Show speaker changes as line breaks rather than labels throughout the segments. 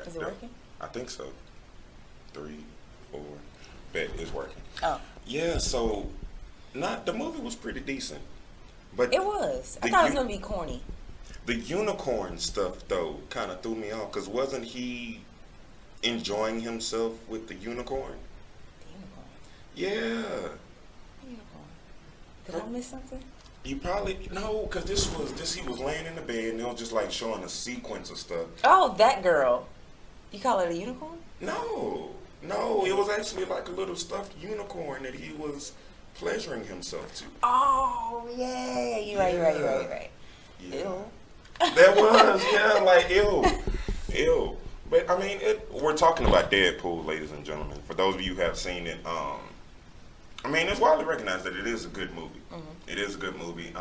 Is it working?
I think so. 3, 4. Bet it's working.
Oh.
Yeah, so not the movie was pretty decent. But
It was. I thought it was going to be corny.
the unicorn stuff though kind of threw me off because wasn't he enjoying himself with the unicorn?
The unicorn.
Yeah.
The unicorn. Did I miss something?
You probably no, because this he was laying in the bed and it was just like showing a sequence of stuff.
Oh, that girl. You call her a unicorn?
No, it was actually like a little stuffed unicorn that he was pleasuring himself to.
Oh, yeah. You're right.
Yeah.
Ew.
That was, yeah, like ew. But I mean, we're talking about Deadpool, ladies and gentlemen. For those of you who have seen it, I mean, it's widely recognized that it is a good movie. Mm-hmm. It is a good movie.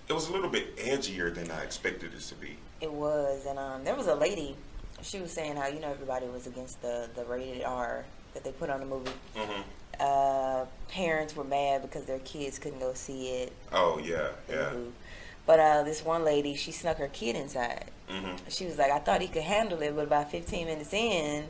It was a little bit edgier than I expected it to be.
It was, and there was a lady. She was saying how everybody was against the rated R that they put on the movie. Mm-hmm. Parents were mad because their kids couldn't go see it.
Oh yeah.
Mm-hmm. But this one lady, she snuck her kid inside. Mm-hmm. She was like, I thought he could handle it, but about 15 minutes in,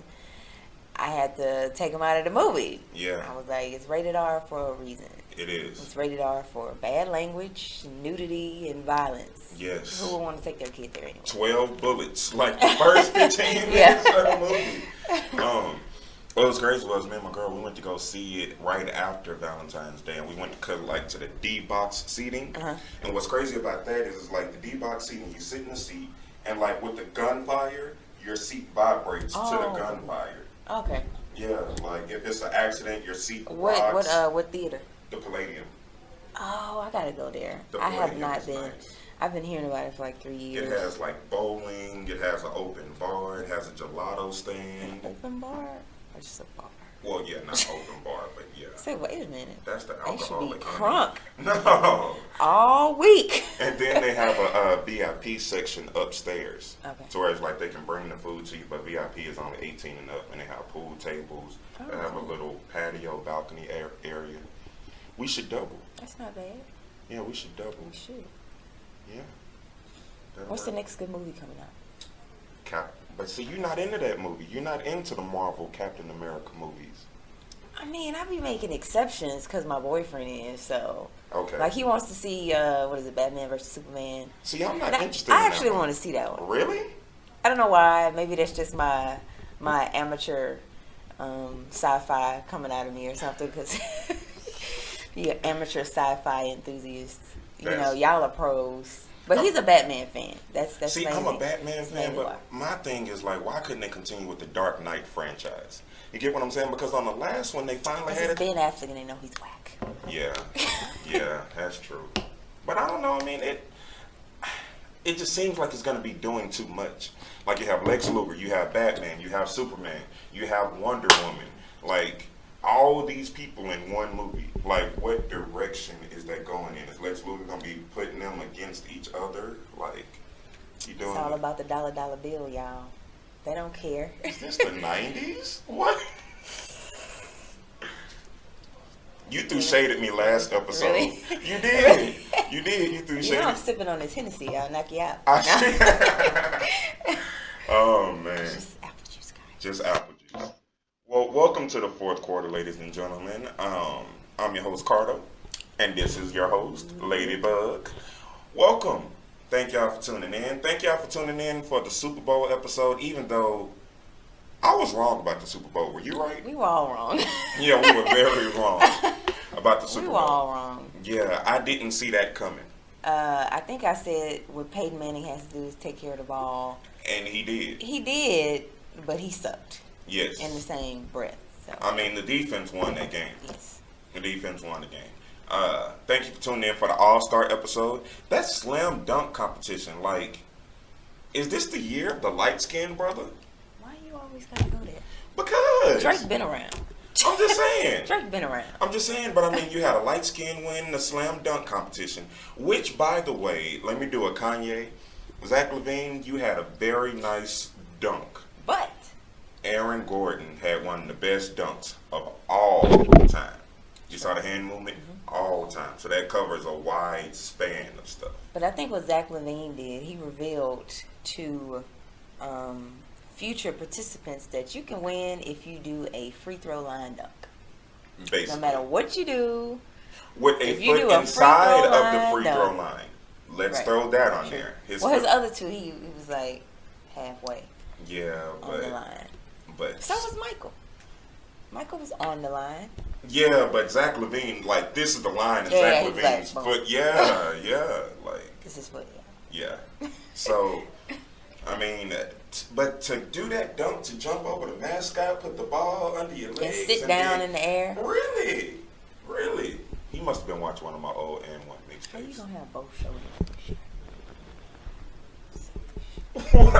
I had to take him out of the movie.
Yeah.
I was like, it's rated R for a reason.
It is.
It's rated R for bad language, nudity, and violence.
Yes.
Who would want to take their kid there anyway?
12 bullets, like the first 15 minutes of the movie. What was crazy was me and my girl, we went to go see it right after Valentine's Day, and we went to to the D-box seating. Uh-huh. And what's crazy about that is like the D-box seating, you sit in the seat, and like with the gunfire, your seat vibrates to the gunfire.
Okay.
Yeah, like if it's an accident, your seat rocks.
What theater?
The Palladium.
Oh, I gotta go there.
The
I have
Palladium
not
is
been.
nice.
I've been hearing about it for like 3 years.
It has like bowling. It has an open bar. It has a gelato stand.
An open bar or just a bar?
Well, yeah, not open bar, but yeah.
Say, wait a minute.
That's the
They should
alcoholic.
be crunk.
No.
All week.
And then they have a VIP section upstairs.
Okay.
So where it's like they can bring the food to you, but VIP is only 18 and up, and they have pool tables.
Oh.
They have a little patio balcony area. We should double.
That's not bad.
Yeah, we should double.
We should.
Yeah.
What's the next good movie coming out?
But see, you're not into that movie. You're not into the Marvel Captain America movies.
I mean, I be making exceptions because my boyfriend is, so.
Okay.
Like, he wants to see, Batman versus Superman.
See, I'm not interested
I
in
actually
that
want to see that one.
Really?
I don't know why. Maybe that's just my amateur sci-fi coming out of me or something, because you're amateur sci-fi enthusiasts. Y'all are pros. But he's a Batman fan. That's
See,
mainly,
I'm a Batman fan, but
why.
my thing is like, why couldn't they continue with the Dark Knight franchise? You get what I'm saying? Because on the last one, they finally had
it's Ben Affleck, and they know he's whack.
Yeah, that's true. But I don't know. I mean, it just seems like it's going to be doing too much. Like you have Lex Luthor, you have Batman, you have Superman, you have Wonder Woman. Like all of these people in one movie. Like, what direction is that going in? Is Lex Luthor going to be putting them against each other? Like, you doing?
It's all about the dollar bill, y'all. They don't care.
Is this the 90s? What? You threw shade at me last episode.
Really?
You did. You threw shade.
I'm sipping on this Hennessy. I'll knock you out.
Oh, man.
Just apple juice, guys.
Just apple juice. Well, welcome to the fourth quarter, ladies and gentlemen. I'm your host, Cardo, and this is your host, Ladybug. Welcome. Thank y'all for tuning in. Thank y'all for tuning in for the Super Bowl episode, even though I was wrong about the Super Bowl. Were you right?
We were all wrong.
Yeah, we were very wrong about the Super Bowl.
We were all wrong.
Yeah, I didn't see that coming.
I think I said what Peyton Manning has to do is take care of the ball.
And he did.
He did, but he sucked.
Yes.
In the same breath. So.
I mean, the defense won that game.
Yes.
The defense won the game. Thank you for tuning in for the All-Star episode. That slam dunk competition, like, is this the year of the light-skinned brother?
Why you always gotta go there?
Because
Drake's been around.
I'm just saying.
Drake's been around.
I'm just saying, but I mean, you had a light-skinned win the slam dunk competition, which, by the way, let me do a Kanye. Zach LaVine, you had a very nice dunk.
But
Aaron Gordon had one of the best dunks of all time. You saw the hand movement? All time. So that covers a wide span of stuff.
I think what Zach LaVine did, he revealed to future participants that you can win if you do a free throw line dunk.
Basically.
No matter what you do.
With a
If you
foot
do a
inside
free throw
of the
line
free
dunk.
throw line. Let's
Right.
throw that on there.
His
foot-
other two, he was like halfway
yeah,
on the line.
but
So was Michael. Michael was on the line.
yeah, but Zach LaVine, like this is the line, and
Yeah,
Zach
he was
LaVine's
like,
foot. Yeah, like
This is what,
yeah. So, I mean, but to do that dunk, to jump over the mascot, put the ball under your
and
legs,
sit down
then,
in the air.
Really, he must have been watching one of my old and one
How you
mixtapes.
gonna have both shoulders?
What?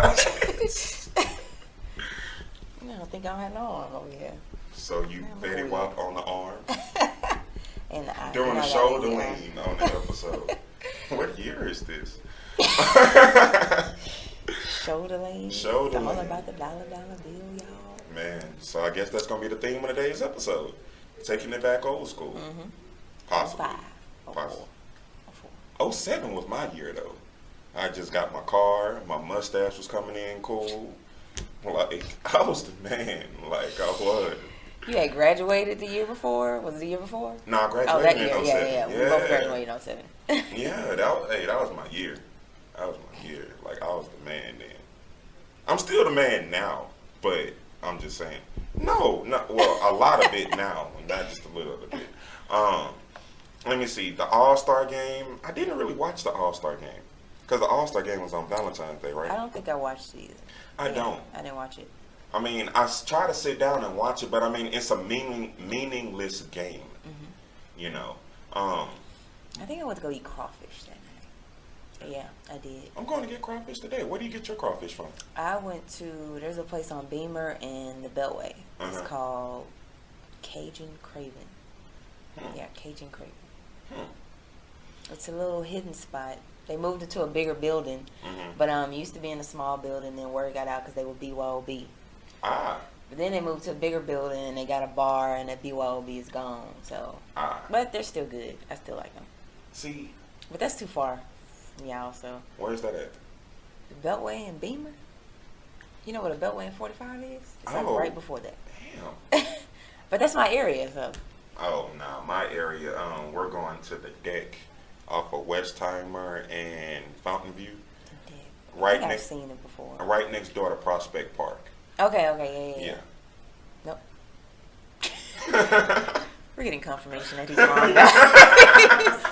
I don't think I had no arm over here.
So you Fetty Wap on the arm
And I
doing
and
the
I got
shoulder
it, yeah.
lean on that episode. What year is this?
Shoulder lean.
Shoulder
it's all
lean.
about the dollar bill, y'all.
Man, so I guess that's gonna be the theme of today's episode. Taking it back old school.
Mm-hmm.
Possibly.
05.
Possibly.
04.
07 was my year though. I just got my car, my mustache was coming in cool. Like I was the man. Like I was.
You had graduated the year before? Was it the year before?
No, I
Oh,
graduated
that
in
year.
07.
Yeah. We both graduated in 07.
Yeah, that was my year. That was my year. Like I was the man then. I'm still the man now, but I'm just saying. No, not well, a lot of it now, not just a little of it. Let me see. The All-Star game. I didn't really watch the All-Star game because the All-Star game was on Valentine's Day, right?
I don't think I watched it either.
I don't.
I didn't watch it.
I mean, I try to sit down and watch it, but I mean, it's a meaningless game.
Mm-hmm.
You know.
I think I went to go eat crawfish that night. Yeah, I did.
I'm going to get crawfish today. Where do you get your crawfish from?
I went to, there's a place on Beamer and the Beltway. It's
Uh-huh.
called Cajun Craven. Yeah, Cajun Craven. It's a little hidden spot. They moved it to a bigger building, but used to be in a small building. Then word got out because they were BYOB.
Ah.
But then they moved to a bigger building and they got a bar, and that BYOB is gone. So, but they're still good. I still like them.
See,
But that's too far from y'all. So
where's that at?
the Beltway and Beamer. You know what a Beltway and 45 is? It's like
Oh.
right before that.
Damn.
But that's my area. So
Oh no, my area. We're going to the deck off of Westheimer and Fountain View,
I
right
think I've
next,
seen it before.
right next door to Prospect Park.
Okay, yeah.
Yeah.
Nope. We're getting confirmation that he's wrong, guys.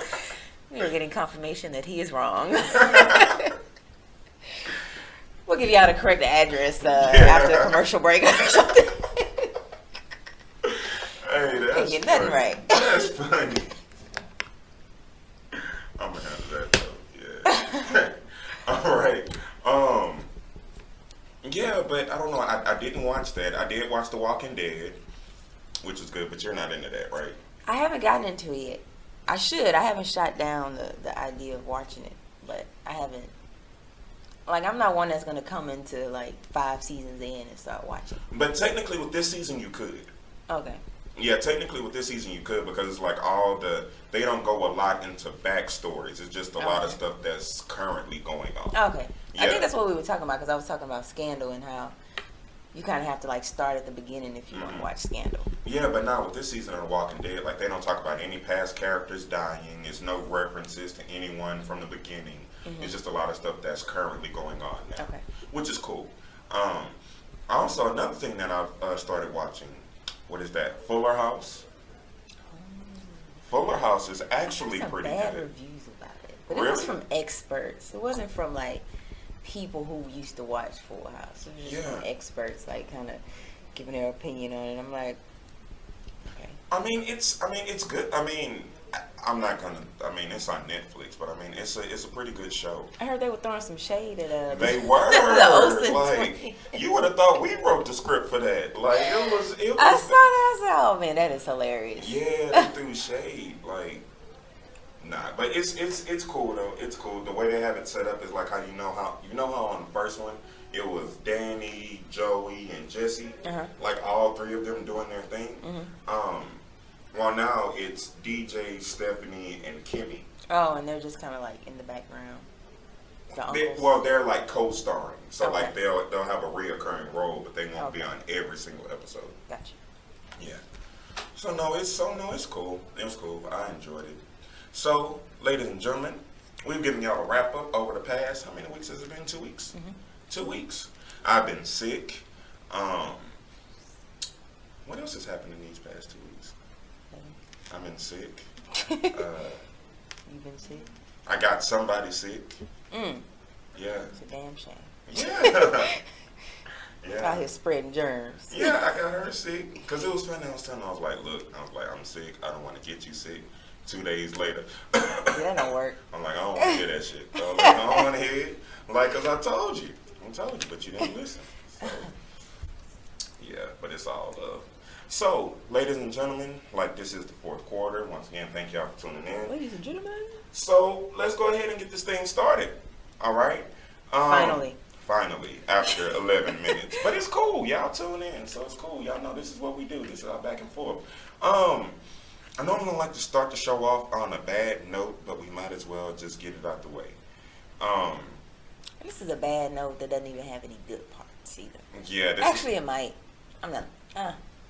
We're getting confirmation that he is wrong. We'll give y'all the correct address after the commercial break or something.
Hey, that's
Ain't getting nothing
funny.
right.
That's funny. I'm gonna handle that though. Yeah. All right. Yeah, but I don't know. I didn't watch that. I did watch The Walking Dead, which was good, but you're not into that, right?
I haven't gotten into it yet. I should. I haven't shot down the idea of watching it, but I haven't. Like, I'm not one that's going to come into, like, 5 seasons in and start watching.
But technically, with this season, you could.
Okay.
Yeah, technically, with this season, you could because it's like they don't go a lot into backstories. It's just a lot of stuff that's currently going on.
Okay.
Yeah.
I think that's what we were talking about because I was talking about Scandal and how you kind of have to, like, start at the beginning if you want to watch Scandal.
Yeah, but now with this season of The Walking Dead, like, they don't talk about any past characters dying. There's no references to anyone from the beginning. It's just a lot of stuff that's currently going on now,
Okay.
which is cool. Also, another thing that I've started watching, what is that? Fuller House. Fuller House is actually
Some
pretty
bad
good.
reviews about it. But it was
Really?
from experts. It wasn't from, like, people who used to watch Full House. It was just from experts, like, kind of giving their opinion on it. I'm like, okay.
I mean, it's good. I mean, I'm not gonna. I mean, it's on Netflix, but I mean, it's a pretty good show.
I heard they were throwing some shade at
They were
the Olsen
like,
twins.
you would have thought we wrote the script for that. Like it was.
I saw that. I said, "Oh man, that is hilarious."
Yeah, they threw shade. Like, nah, but it's cool though. It's cool. The way they have it set up is like how how on the first one it was Danny, Joey, and Jesse. Like all 3 of them doing their thing. Well, now it's DJ, Stephanie, and Kimmy.
Oh, and they're just kind of like in the background. The uncles?
Well, they're like co-starring, so
Okay.
like they'll have a reoccurring role, but they won't be
Okay.
on every single episode.
Gotcha.
Yeah. So it's cool. It was cool. I enjoyed it. So, ladies and gentlemen, we've given y'all a wrap up over the past. How many weeks has it been? 2 weeks. 2 weeks. I've been sick. What else has happened in these past 2 weeks? I've been sick.
You've been sick?
I got somebody sick.
Mm.
Yeah.
It's a damn shame.
Yeah.
Out here spreading germs.
Yeah, I got her sick. Because it was funny. I was like, look, I'm sick. I don't want to get you sick. 2 days later.
Yeah, that don't work.
I'm like, I don't want to hear that shit. So I'm like, I don't want to hear it. Like, because I told you, but you didn't listen. So, yeah, but it's all love. So, ladies and gentlemen, like this is the fourth quarter. Once again, thank y'all for tuning in.
Ladies and gentlemen.
So, let's go ahead and get this thing started. All right? Finally, after 11 minutes. But it's cool. Y'all tune in, so it's cool. Y'all know this is what we do. This is our back and forth. I normally don't like to start the show off on a bad note, but we might as well just get it out the way.
This is a bad note that doesn't even have any good parts either.
Yeah.
Actually, it might. I'm not.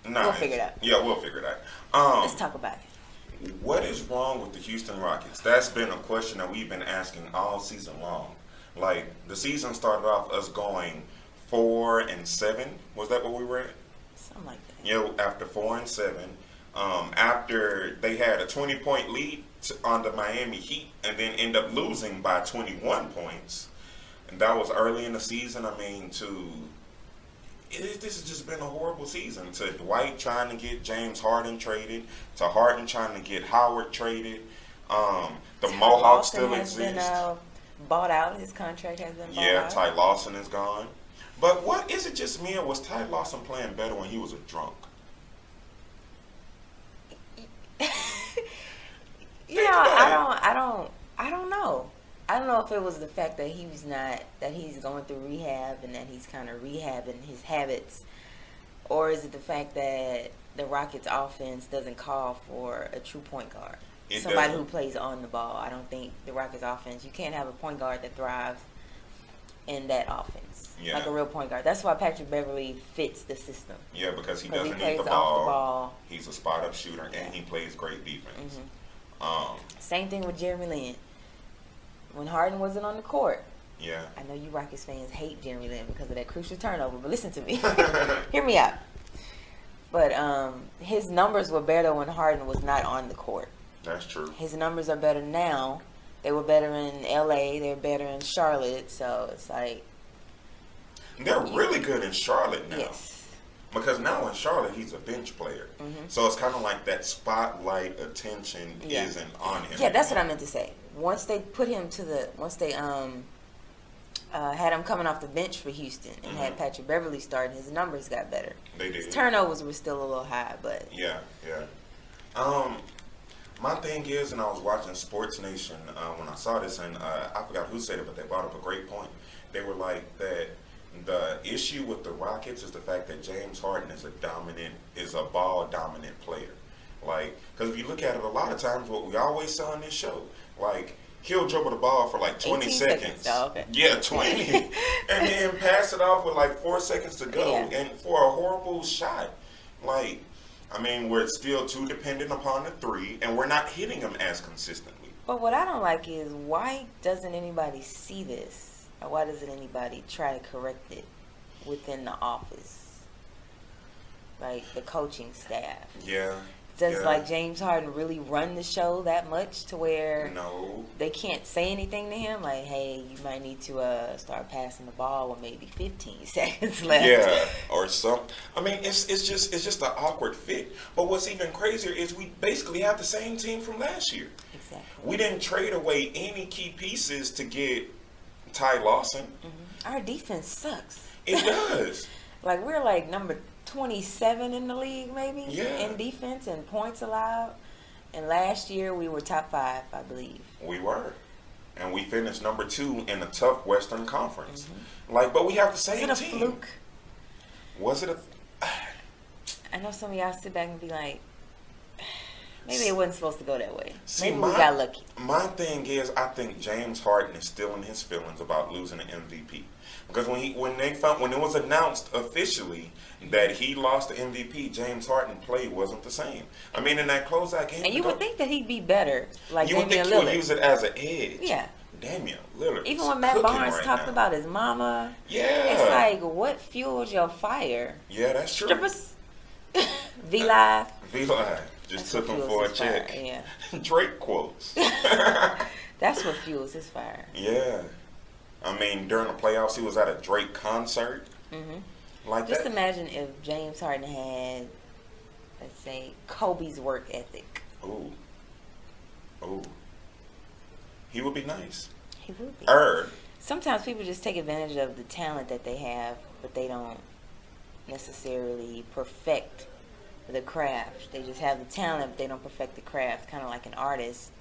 We'll figure it out.
Yeah, we'll figure it out.
Let's talk about it.
What is wrong with the Houston Rockets? That's been a question that we've been asking all season long. Like, the season started off us going 4-7. Was that what we were at?
Something like that.
Yeah, after 4-7. After they had a 20-point lead on the Miami Heat and then end up losing by 21 points. And that was early in the season. I mean, this has just been a horrible season. To Dwight trying to get James Harden traded, to Harden trying to get Howard traded. The Mohawks still exist.
Been, bought out. His contract has been bought out.
Yeah, Ty Lawson is gone. But what is it just me, or was Ty Lawson playing better when he was a drunk?
I don't know. I don't know if it was the fact that he's going through rehab and that he's kind of rehabbing his habits, or is it the fact that the Rockets offense doesn't call for a true point guard? Somebody who plays on the ball. I don't think the Rockets offense, you can't have a point guard that thrives in that offense.
Yeah.
Like a real point guard. That's why Patrick Beverly fits the system.
Yeah, because he doesn't
plays
need the
off
ball.
the ball.
He's a spot-up shooter, and he plays great defense.
Same thing with Jeremy Lin. When Harden wasn't on the court,
yeah,
I know you Rockets fans hate Jeremy Lin because of that crucial turnover, but listen to me. Hear me out. But his numbers were better when Harden was not on the court.
That's true.
His numbers are better now. They were better in LA. They're better in Charlotte. So it's like
they're really good in Charlotte now.
Yes.
Because now in Charlotte he's a bench player. So it's kind of like that spotlight attention isn't on him.
Yeah, that's what I meant to say. Once they put him once they had him coming off the bench for Houston and had Patrick Beverly starting, his numbers got better.
They did.
His turnovers were still a little high, but
yeah. My thing is, and I was watching Sports Nation when I saw this, and I forgot who said it, but they brought up a great point. They were like that the issue with the Rockets is the fact that James Harden is a ball dominant player. Like, because if you look at it, a lot of times what we always saw on this show, like, he'll dribble the ball for like 20 seconds.
Oh, okay.
Yeah, 20. And then pass it off with like 4 seconds to go.
Yeah.
And for a horrible shot. Like, I mean, we're still too dependent upon the three, and we're not hitting them as consistently.
But what I don't like is, why doesn't anybody see this? Or why doesn't anybody try to correct it within the office? Like the coaching staff.
Yeah.
Does like James Harden really run the show that much to where they can't say anything to him? Like, hey, you might need to start passing the ball with maybe 15 seconds left.
Yeah, or something. I mean, it's just an awkward fit. But what's even crazier is we basically have the same team from last year.
Exactly.
We didn't trade away any key pieces to get Ty Lawson.
Our defense sucks.
It does.
Like, we're like number 27 in the league, maybe,
Yeah.
in defense and points allowed. And last year we were top 5, I believe.
We were. And we finished number 2 in a tough Western Conference. Like, but we have the same team.
Was it a fluke?
Was it a...
I know some of y'all sit back and be like, Maybe it wasn't supposed to go that way.
See,
Maybe we got lucky.
My thing is, I think James Harden is still in his feelings about losing the MVP. Because when it was announced officially that he lost the MVP, James Harden play wasn't the same. I mean, in that closeout game,
And you would think that he'd be better, like
you would
Damian
think he would
Lillard.
use it as an edge.
Yeah.
Damian Lillard.
Even
is
when Matt
cooking
Barnes
right
talked
now.
about his mama,
Yeah.
it's like, what fuels your fire?
Yeah, that's true.
Strippers? V Live?
V-Live just took him for a check.
Fire. Yeah.
Drake quotes.
That's what fuels his fire.
Yeah. I mean, during the playoffs, he was at a Drake concert.
Mm-hmm.
Like
Just
that.
imagine if James Harden had, let's say, Kobe's work ethic.
Ooh. Ooh. He would be nice.
He would be.
Sometimes
People just take advantage of the talent that they have, but they don't necessarily perfect the craft. They just have the talent, but they don't perfect the craft. Kind of like an artist.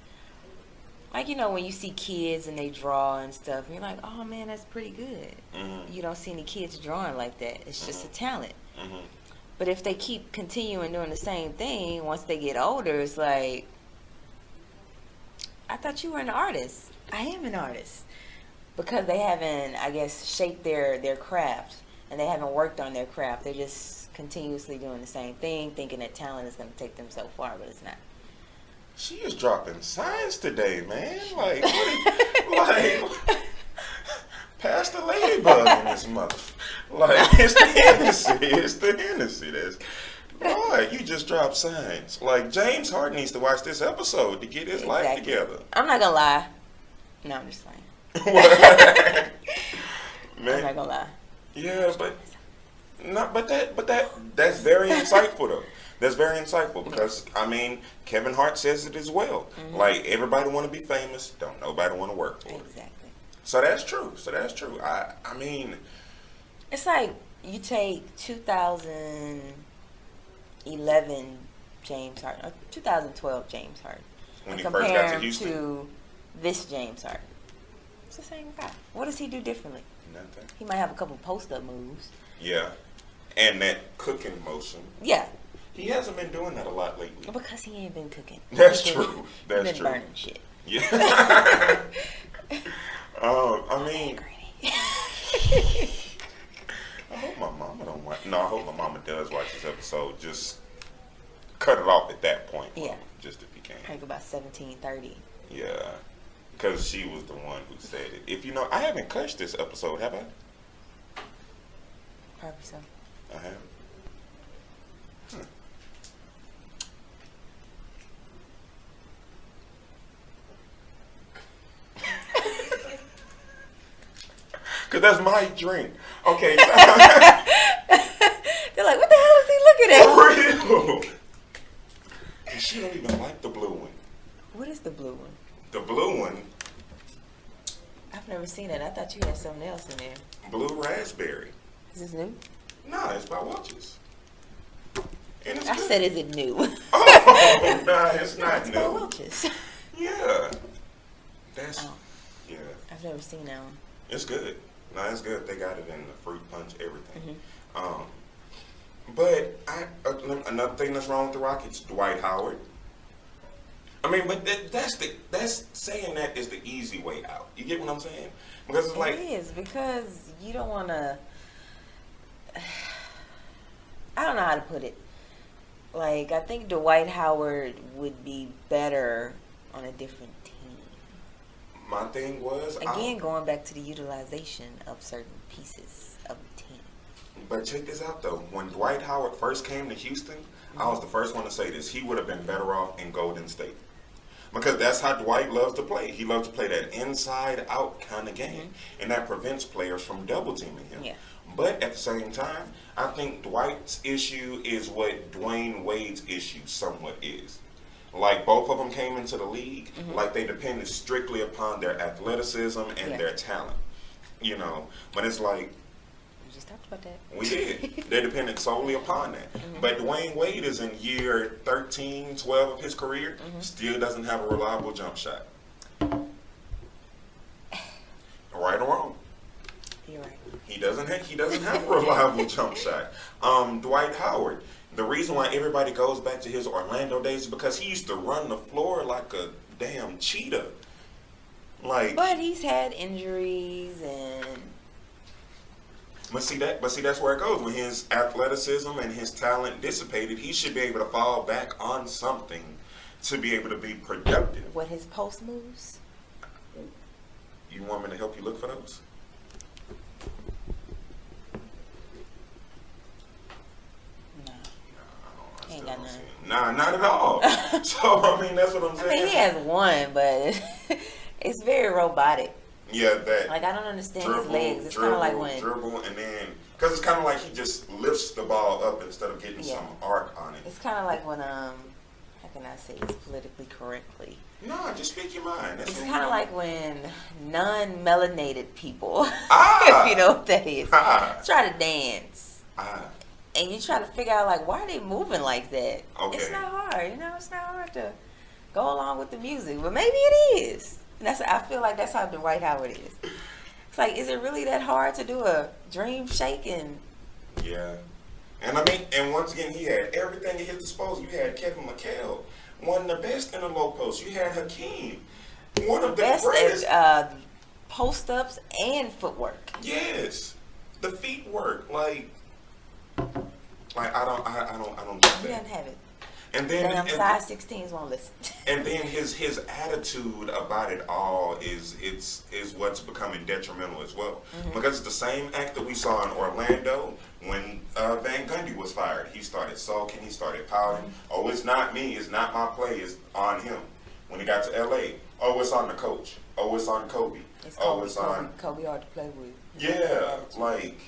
Like, you know, when you see kids and they draw and stuff, and you're like, oh man, that's pretty good.
Mm-hmm.
You don't see any kids drawing like that. It's just a talent.
Mm-hmm.
But if they keep continuing doing the same thing, once they get older, it's like, I thought you were an artist. I am an artist. Because they haven't, I guess, shaped their craft, and they haven't worked on their craft. They're just continuously doing the same thing, thinking that talent is going to take them so far, but it's not.
She is dropping signs today, man. Like, like, pass the ladybug in this mother. Like, it's the Hennessy. It's the Hennessy. That's, Lord, you just dropped signs. Like, James Harden needs to watch this episode to get his life together.
I'm not going to lie. No, I'm just playing.
Man,
I'm not going to lie.
yeah, that's very insightful though. That's very insightful because I mean Kevin Hart says it as well.
Mm-hmm.
Like everybody want to be famous, don't nobody want to work for it.
Exactly.
So that's true. I mean,
It's like you take 2011 James Harden, or 2012 James Harden,
when
and
he first
compare
got to
him
Houston,
to this James Harden. It's the same guy. What does he do differently?
nothing.
He might have a couple post-up moves.
Yeah, and that cooking motion.
Yeah,
He hasn't been doing that a lot lately.
because he ain't been cooking.
That's
He been-
true.
he
That's
been
true.
burning shit.
Yeah. I mean, I hope my mama don't watch. No, I hope my mama does watch this episode. Just cut it off at that point. Mama,
Yeah.
just if you can.
Like about 17:30.
Yeah. Because she was the one who said it. If you know, I haven't cussed this episode, have I?
Probably so.
I have. Because that's my drink. Okay.
They're like, what the hell is he looking at?
For real. And she don't even like the blue one.
What is the blue one?
The blue one,
I've never seen it. I thought you had something else in there.
blue raspberry.
Is this new?
Nah, it's by Welch's. And it's
I
good.
said, is it new?
Oh, nah, it's not
It's by
new.
Welch's.
Yeah. That's,
Oh.
yeah.
I've never seen that one.
It's good. No, it's good. They got it in the fruit punch, everything.
Mm-hmm.
But another thing that's wrong with the Rockets, Dwight Howard. I mean, but that's saying that is the easy way out. You get what I'm saying? Because it's like,
It is, because you don't want to. I don't know how to put it. Like, I think Dwight Howard would be better on a different team.
my thing was,
Again, going back to the utilization of certain pieces of the team.
but check this out though. When Dwight Howard first came to Houston, I was the first one to say this. He would have been better off in Golden State. Because that's how Dwight loves to play. He loves to play that inside-out kind of game. And that prevents players from double-teaming him.
Yeah.
But at the same time, I think Dwight's issue is what Dwayne Wade's issue somewhat is. Like, both of them came into the league, like they depended strictly upon their athleticism and their talent. You know, but it's like,
We just talked about that.
we did. They depended solely upon that. But Dwayne Wade is in year 13, 12 of his career, still doesn't have a reliable jump shot. Right or wrong?
You're right.
He doesn't have a reliable jump shot. Dwight Howard The reason why everybody goes back to his Orlando days is because he used to run the floor like a damn cheetah. Like,
But he's had injuries and
but see that's where it goes. When his athleticism and his talent dissipated, he should be able to fall back on something to be able to be productive.
what his post moves.
You want me to help you look for those?
No,
I
Ain't
still
got
don't
none.
see it. Nah, not at all. So I mean, that's what I'm
I
saying.
mean, he has one, but it's very robotic.
Yeah, that
Like, I don't understand
dribble,
his legs. It's kind of like when
dribble, and then because it's kind of like he just lifts the ball up instead of getting
Yeah.
some arc on it.
it's kind of like when how can I say this politically correctly?
No, just speak your mind. That's
It's
what
kind of
we-
like when non-melanated people,
Ah!
if you know what that is,
Ah.
try to dance.
Ah,
And you try to figure out, like, why are they moving like that?
Okay.
It's not hard, it's not hard to go along with the music, but maybe it is. And I feel like that's how Dwight Howard is. It's like, is it really that hard to do a dream shake? And
yeah. And I mean, and once again, he had everything at his disposal. You had Kevin McHale, one of the best in the low post. You had Hakeem, one of the
best
greatest.
at post-ups and footwork.
Yes, the feet work. Like I don't get
He
that.
doesn't have it.
And then
Damn,
and,
size 16s won't listen.
and then his attitude about it all is what's becoming detrimental as well. Because it's the same act that we saw in Orlando when Van Gundy was fired. He started sulking, he started pouting. Oh, it's not me, it's not my play, it's on him. When he got to LA, oh, it's on the coach. Oh, it's on Kobe.
It's
Oh,
Kobe,
it's on
Kobe hard to play with.
yeah, like,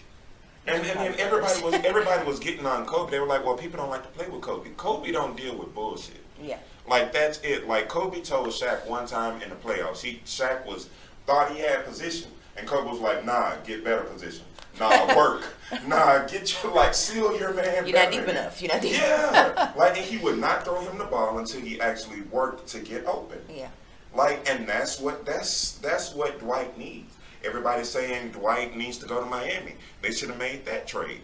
and then everybody was getting on Kobe. They were like, well, people don't like to play with Kobe. Kobe don't deal with bullshit.
Yeah.
Like, that's it. Like, Kobe told Shaq one time in the playoffs, Shaq thought he had position, and Kobe was like, nah, get better position. Nah, work. Nah, seal your man.
You're not
better.
deep enough. You're not deep
Yeah, like, and he would not throw him the ball until he actually worked to get open.
Yeah.
Like, and that's what Dwight needs. Everybody's saying Dwight needs to go to Miami. They should have made that trade.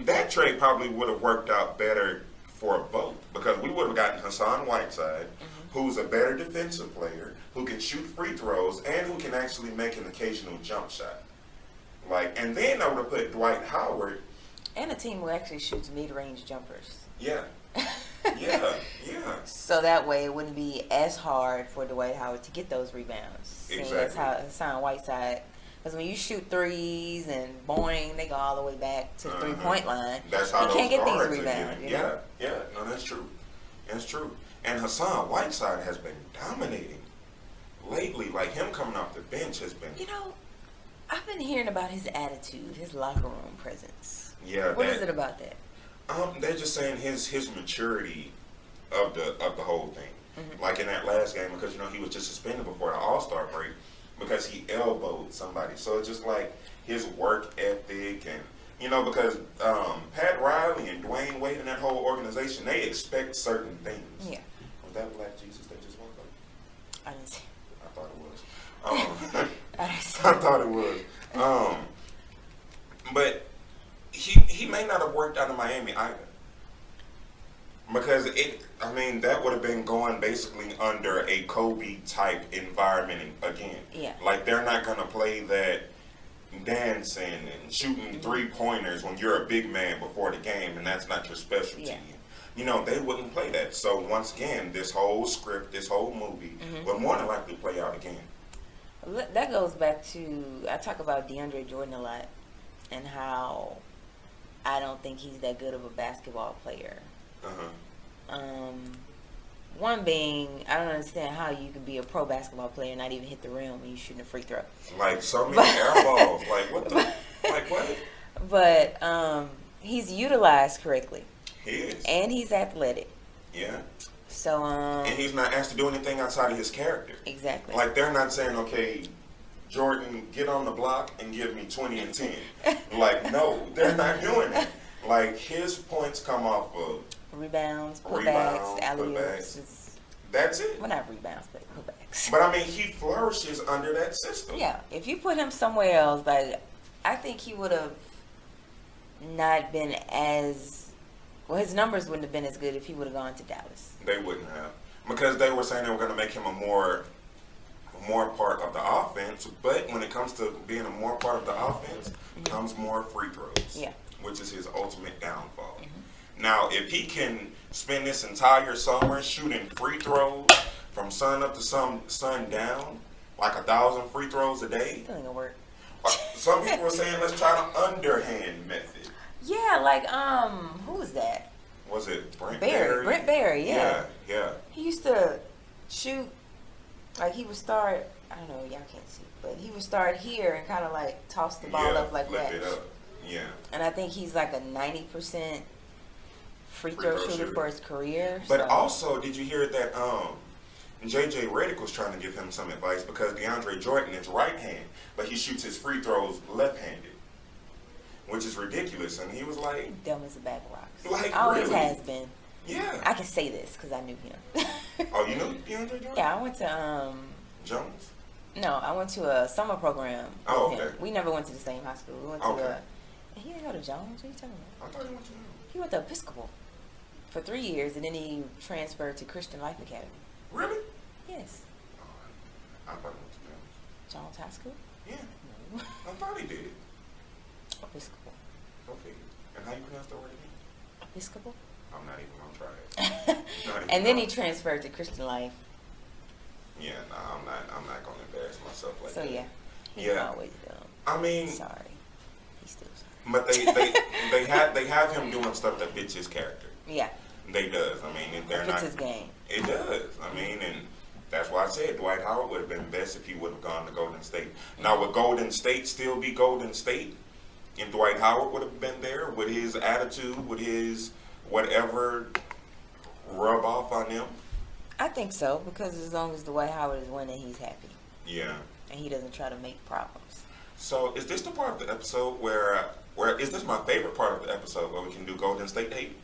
That trade probably would have worked out better for both because we would have gotten Hassan Whiteside, who's a better defensive player, who can shoot free throws, and who can actually make an occasional jump shot. Like, and then I would have put Dwight Howard.
And a team who actually shoots mid-range jumpers.
Yeah, yeah.
So that way it wouldn't be as hard for Dwight Howard to get those rebounds. Seeing
Exactly.
That's how Hassan Whiteside. Because when you shoot threes and boing, they go all the way back to the three-point line.
That's how
you
those
can't get these
guards are
rebounds.
getting.
You know?
Yeah. No, that's true. That's true. And Hassan Whiteside has been dominating lately. Like, him coming off the bench has been.
You know, I've been hearing about his attitude, his locker room presence.
Yeah.
What is it about that?
They're just saying his maturity of the whole thing. Like in that last game, because he was just suspended before the All-Star break because he elbowed somebody. So it's just like his work ethic and because Pat Riley and Dwayne Wade and that whole organization, they expect certain things.
Yeah.
Was that Black Jesus that just walked by?
I didn't see.
I thought it was.
I didn't see.
I thought it was. But he may not have worked out in Miami either. Because that would have been going basically under a Kobe type environment again.
Yeah. Like,
they're not gonna play that dancing and shooting 3-pointers when you're a big man before the game and that's not your specialty.
Yeah.
They wouldn't play that. So once again, this whole script, this whole movie will more than likely play out again.
That goes back to, I talk about DeAndre Jordan a lot and how I don't think he's that good of a basketball player. One being, I don't understand how you can be a pro basketball player and not even hit the rim when you're shooting a free throw.
Like, so many air balls. Like, what the? Like, what?
But he's utilized correctly.
He is.
And he's athletic.
Yeah.
So,
and he's not asked to do anything outside of his character.
Exactly.
Like, they're not saying, okay, Jordan, get on the block and give me 20 and 10. Like, no, they're not doing that. Like, his points come off of
rebounds, putbacks, alley-oops.
That's it.
Well, not rebounds, but putbacks.
But he flourishes under that system.
Yeah, if you put him somewhere else, like, I think he would have not been as Well, his numbers wouldn't have been as good if he would have gone to Dallas.
They wouldn't have, because they were saying they were going to make him a more part of the offense. But when it comes to being a more part of the offense, comes more free throws.
Yeah.
Which is his ultimate downfall. Now, if he can spend this entire summer shooting free throws from sun up to sun down, like 1,000 free throws a day,
Still ain't gonna work.
some people were saying let's try the underhand method.
Yeah, like who was that?
Was it Brent
Barry. Brent Barry, yeah.
Yeah.
He used to shoot, like he would start, I don't know, y'all can't see, but he would start here and kind of like toss the ball up like
flip
that.
it up. Yeah.
And I think he's like a 90% free throw shooter for his career.
But
so.
also, did you hear that JJ Redick was trying to give him some advice because DeAndre Jordan is right-handed, but he shoots his free throws left-handed, which is ridiculous. And he was like,
dumb as a bag of rocks.
Like,
Always
really?
has been.
yeah.
I can say this because I knew him.
Oh, you know DeAndre Jordan?
Yeah, I went to
Jones?
no, I went to a summer program with
Oh,
him.
okay.
We never went to the same high school. We went
Okay.
to he didn't go to Jones. What are you talking about?
I thought he went to Jones.
He went to Episcopal for 3 years, and then he transferred to Christian Life Academy.
Really?
Yes,
I thought he went to Jones.
Jones High School.
Yeah.
No.
I thought he did.
Episcopal.
Go figure. And how you pronounce that word again?
Episcopal.
I'm not even going to try it. Not even
And then he
gonna-
transferred to Christian Life.
Yeah, no, I'm not going to embarrass myself like
So
that.
yeah, he's
Yeah.
always dumb.
I mean,
Sorry, he's still sorry.
but they have him doing stuff that fits his character.
Yeah,
They does. I mean, they're
it
not.
fits his game.
It does. I mean, and that's why I said Dwight Howard would have been best if he would have gone to Golden State. Now, would Golden State still be Golden State? And Dwight Howard would have been there with his attitude, with his whatever rub off on them?
I think so, because as long as Dwight Howard is winning, he's happy,
Yeah.
and he doesn't try to make problems.
So, is this the part of the episode where is this my favorite part of the episode where we can do Golden State hate?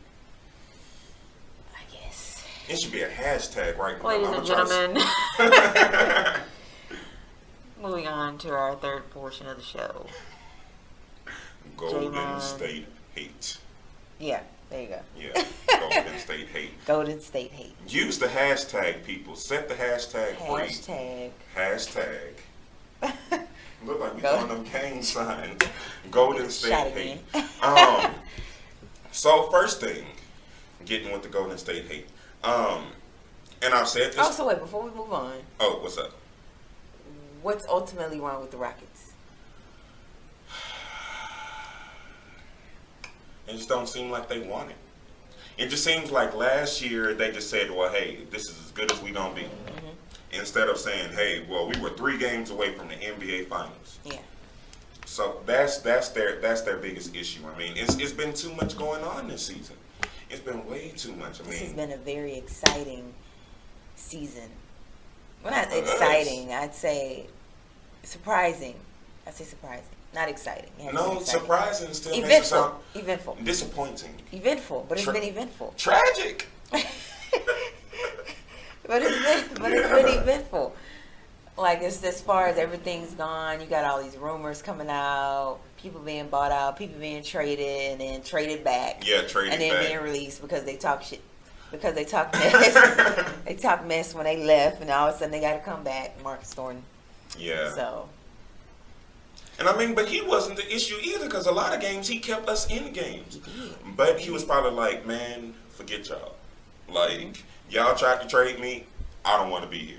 I guess.
It should be a hashtag right now.
Ladies
I'ma
and
try
gentlemen, moving on to our third portion of the show.
Golden
Draymond.
State hate.
Yeah, there you go.
Yeah, Golden State hate.
Golden State hate.
Use the hashtag, people. Set the hashtag free.
Hashtag.
Hashtag. Look like we
Go-
throwing them gang signs. Golden State
Shot
hate.
again.
So first thing, getting with the Golden State hate. And I've said this.
Oh, so wait, before we move on,
Oh, what's up?
what's ultimately wrong with the Rockets?
It just don't seem like they want it. It just seems like last year they just said, well, hey, this is as good as we gonna be.
Mm-hmm.
Instead of saying, hey, well, we were 3 games away from the NBA Finals.
Yeah.
So that's their biggest issue. I mean, it's been too much going on this season. It's been way too much. I
This has
mean,
been a very exciting season. Well, not
For us.
exciting. I'd say surprising. I'd say surprising. Not exciting. It hasn't been
no,
exciting.
surprising still makes it sound
Eventful.
disappointing.
Eventful. But it's
Tra-
been eventful.
Tragic.
But it's been
Yeah.
eventful. Like, it's as far as everything's gone, you got all these rumors coming out, people being bought out, people being traded and then traded back.
Yeah, traded
and then
back.
being released because they talk shit. Because they talk mess. They talk mess when they left, and all of a sudden they got to come back. Marcus Thornton.
Yeah.
So,
And I mean, but he wasn't the issue either because a lot of games he kept us in games.
he did.
But he was probably like, man, forget y'all. Like, y'all tried to trade me. I don't want to be here.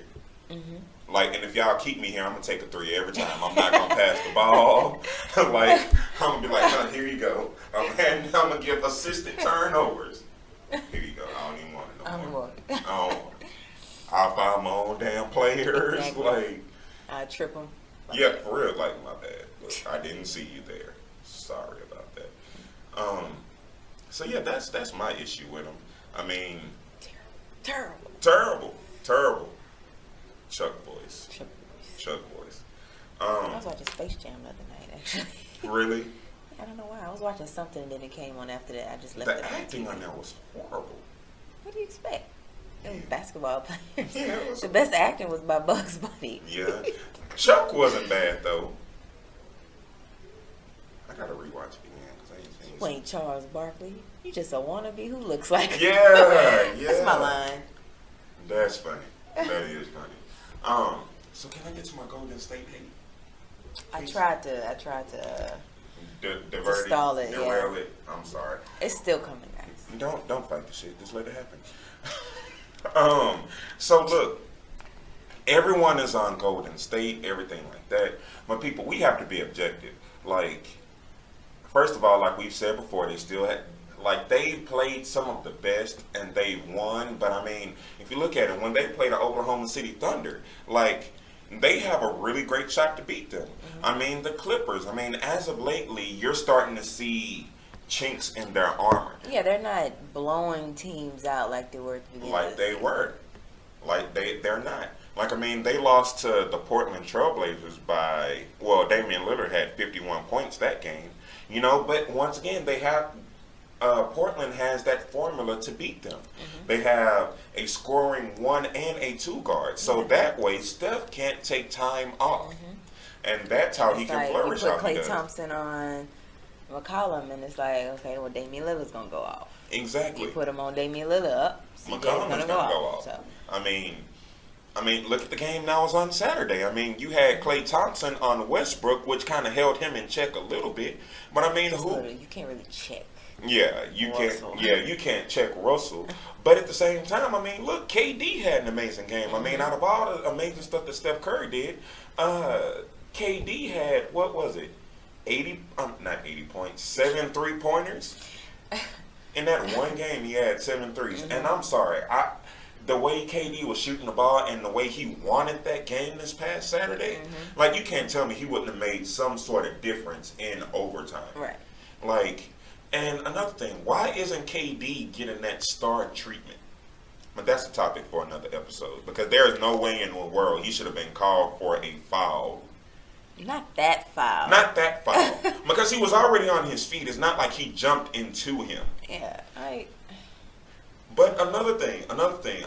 Mm-hmm.
Like, and if y'all keep me here, I'm going to take a 3 every time. I'm not going to pass the ball. Like, I'm going to be like, no, here you go. And I'm going to give assistant turnovers. Here you go. I don't even want it no more. I don't want it. I'll find my own damn players.
Exactly.
Like,
I trip him.
yeah, for real. Like, my bad. Look, I didn't see you there. Sorry about that. So yeah, that's my issue with him. I mean,
Terrible.
terrible. Chuck voice.
Terrible.
Voice.
I was watching Space Jam the other night, actually.
Really?
I don't know why. I was watching something and then it came on after that. I just left
The
it on
acting
TV.
on that was horrible.
What do you expect? It was basketball players.
Yeah, it was-
The best acting was by Bugs Bunny.
Yeah. Chuck wasn't bad though. I gotta rewatch it again because I ain't seen
You ain't Charles Barkley. You just a wannabe who looks like
Yeah, yeah.
That's my line.
That's funny. That is funny. So can I get to my Golden State hate?
I tried to
Divert
stall
it,
it,
derail
yeah.
it. I'm sorry.
It's still coming, guys.
Don't fight the shit. Just let it happen. So look, everyone is on Golden State, everything like that. But people, we have to be objective. Like, first of all, like we've said before, they still had, like, they've played some of the best and they've won. But I mean, if you look at it, when they play the Oklahoma City Thunder, like, they have a really great shot to beat them. Mm-hmm. I mean, the Clippers, I mean, as of lately, you're starting to see chinks in their armor.
Yeah, they're not blowing teams out like they were at the beginning.
Like they were. Like they're not. Like, I mean, they lost to the Portland Trailblazers by, well, Damian Lillard had 51 points that game. You know, but once again, they have, Portland has that formula to beat them. Mm-hmm. They have a scoring 1 and a 2 guard. So that way, Steph can't take time off. Mm-hmm. And that's how he can flourish.
You put Klay Thompson on McCollum, and it's like, okay, well, Damian Lillard's going to go off.
Exactly.
You put him on Damian Lillard up,
McCollum is going to go off. So. I mean, look at the game that was on Saturday. I mean, you had Klay Thompson on Westbrook, which kind of held him in check a little bit. But I mean,
you can't really check.
Yeah, you
Russell.
can't. Yeah, you can't check Russell. But at the same time, I mean, look, KD had an amazing game. I mean, out of all the amazing stuff that Steph Curry did, KD had, what was it? 7 3-pointers. In that one game, he had 7 threes. Mm-hmm. And I'm sorry, the way KD was shooting the ball and the way he wanted that game this past Saturday, mm-hmm. like, you can't tell me he wouldn't have made some sort of difference in overtime.
Right.
Like, and another thing, why isn't KD getting that star treatment? But that's a topic for another episode, because there is no way in the world he should have been called for a foul.
Not that foul.
Not that foul. Because he was already on his feet. It's not like he jumped into him.
Yeah,
But another thing,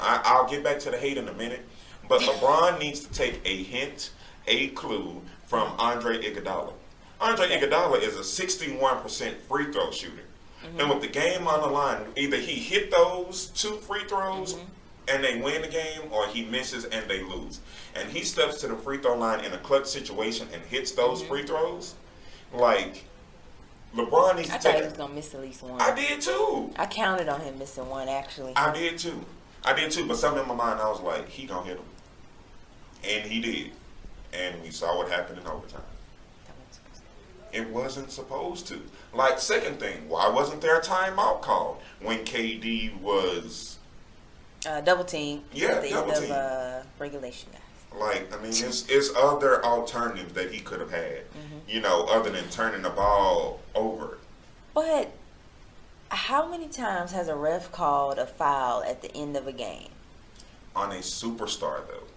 I'll get back to the hate in a minute, but LeBron needs to take a hint, a clue from Andre Iguodala. Andre Iguodala is a 61% free throw shooter. Mm-hmm. And with the game on the line, either he hit those 2 free throws mm-hmm. and they win the game, or he misses and they lose. And he steps to the free throw line in a clutch situation and hits those mm-hmm. free throws. Like, LeBron needs to take.
I thought he was gonna miss at least one.
I did too.
I counted on him missing one, actually.
I did too. But something in my mind, I was like, he gonna hit him, and he did. And we saw what happened in overtime. It wasn't supposed to. Like, second thing, why wasn't there a timeout called when KD was
double team?
Yeah,
at the
double
end
team.
Of regulation, guys.
Like, I mean, it's other alternatives that he could have had, mm-hmm. you know, other than turning the ball over.
But how many times has a ref called a foul at the end of a game?
On a superstar, though.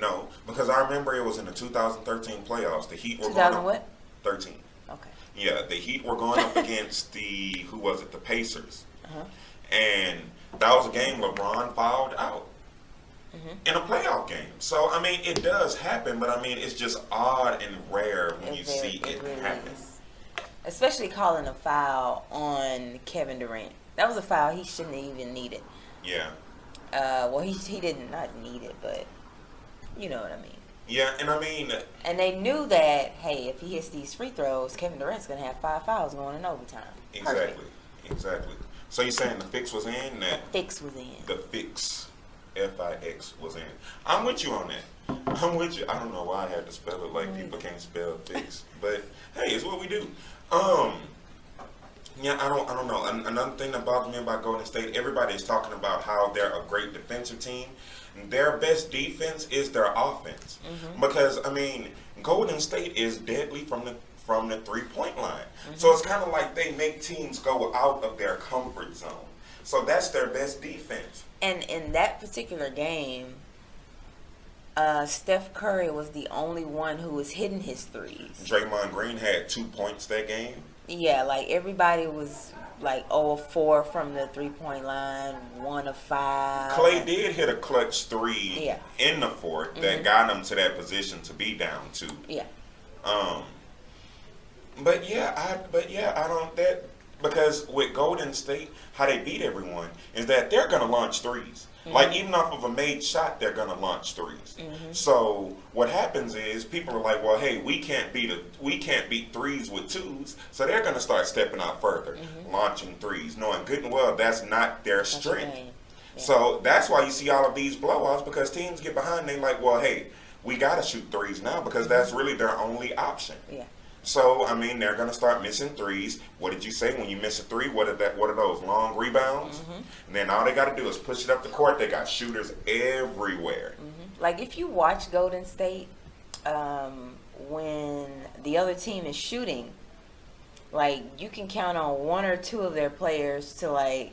No, because I remember it was in the 2013 playoffs. The Heat were
2000 what?
13.
Okay.
Yeah, the Heat were going up against the Pacers. Uh-huh. And that was a game LeBron fouled out mm-hmm. in a playoff game. So, I mean, it does happen, but I mean, it's just odd and rare when you see it really happen. Is.
Especially calling a foul on Kevin Durant. That was a foul he shouldn't have even needed.
Yeah.
Well, he did not need it, but you know what I mean.
Yeah, and I mean...
And they knew that, hey, if he hits these free throws, Kevin Durant's going to have 5 fouls going in overtime.
Exactly. So you're saying the fix was in?
The fix was in.
The fix, F-I-X, was in. I'm with you on that. I'm with you. I don't know why I had to spell it like people can't spell fix. But, hey, it's what we do. Yeah, I don't know. Another thing that bothers me about Golden State, everybody is talking about how they're a great defensive team. Their best defense is their offense. Mm-hmm. Because, I mean, Golden State is deadly from the 3-point line. Mm-hmm. So it's kind of like they make teams go out of their comfort zone. So that's their best defense.
And in that particular game, Steph Curry was the only one who was hitting his threes.
Draymond Green had 2 points that game.
Yeah, like everybody was like 0 of 4 from the 3-point line, 1 of 5.
Klay did hit a clutch 3 in the fourth that got him to that position to be down 2.
Yeah.
I don't that because with Golden State, how they beat everyone is that they're gonna launch 3s. Like even off of a made shot, they're gonna launch 3s. So what happens is people are like, well, hey, we can't beat 3s with 2s, so they're gonna start stepping out further, launching 3s, knowing good and well that's not their strength.
Yeah.
So that's why you see all of these blowouts because teams get behind. They like, well, hey, we gotta shoot 3s now because that's really their only option.
Yeah.
So I mean, they're gonna start missing 3s. What did you say when you miss a 3? What are those long rebounds? And then all they got to do is push it up the court. They got shooters everywhere.
Like if you watch Golden State, when the other team is shooting, like you can count on 1 or 2 of their players to like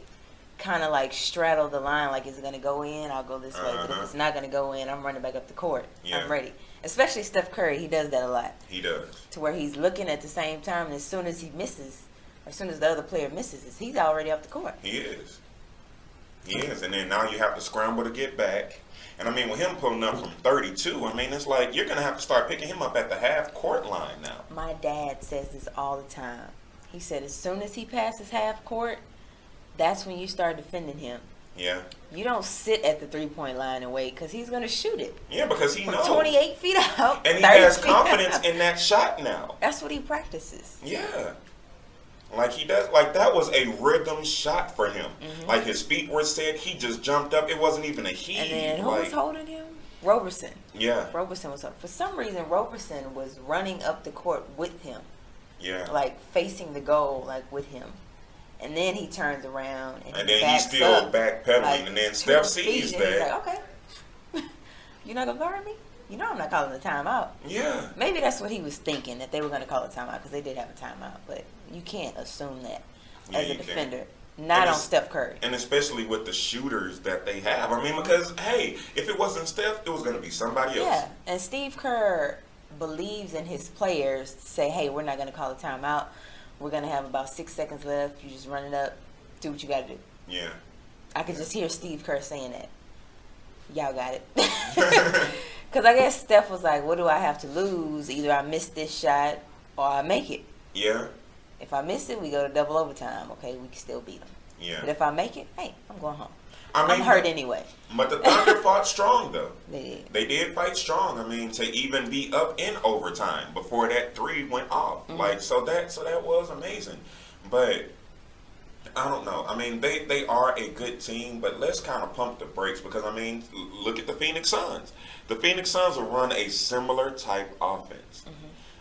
kind of like straddle the line. Like, is it gonna go in? I'll go this way. But if it's not gonna go in, I'm running back up the court.
Yeah.
I'm ready. Especially Steph Curry, he does that a lot.
He does.
To where he's looking at the same time, and as soon as he misses, as soon as the other player misses, he's already up the court.
He is. He is. And then now you have to scramble to get back. And I mean, with him pulling up from 32, I mean, it's like you're going to have to start picking him up at the half court line now.
My dad says this all the time. He said as soon as he passes half court, that's when you start defending him.
Yeah.
You don't sit at the 3-point line and wait because he's going to shoot it.
Yeah, because he
from
knows.
28 feet out.
And he has confidence in that shot now.
That's what he practices.
Yeah. Like he does. Like that was a rhythm shot for him. Like his feet were set. He just jumped up. It wasn't even a heave.
And then who was holding him? Roberson.
Yeah.
Roberson was up. For some reason, Roberson was running up the court with him.
Yeah.
Like facing the goal, like with him. And then he turns around and
then he's still backpedaling.
Like
and then Steph sees that.
He's like, okay, you're not gonna guard me. You know I'm not calling the timeout.
Yeah.
Maybe that's what he was thinking, that they were gonna call a timeout because they did have a timeout. But you can't assume that as a defender. Not on Steph Curry.
And especially with the shooters that they have. I mean, because, hey, if it wasn't Steph, it was going to be somebody else.
Yeah, and Steve Kerr believes in his players to say, hey, we're not going to call a timeout. We're going to have about 6 seconds left. You just run it up. Do what you got to do.
Yeah.
I could just hear Steve Kerr saying that. Y'all got it. Because I guess Steph was like, what do I have to lose? Either I miss this shot or I make it.
Yeah.
If I miss it, we go to double overtime. Okay, we can still beat them.
Yeah.
But if I make it, hey, I'm going home.
I mean,
I'm hurt anyway.
But the Thunder fought strong, though.
They did.
They did fight strong. I mean, to even be up in overtime before that 3 went off. Like, so that was amazing. But I don't know. I mean, they are a good team, but let's kind of pump the brakes because, I mean, look at the Phoenix Suns. The Phoenix Suns will run a similar type offense.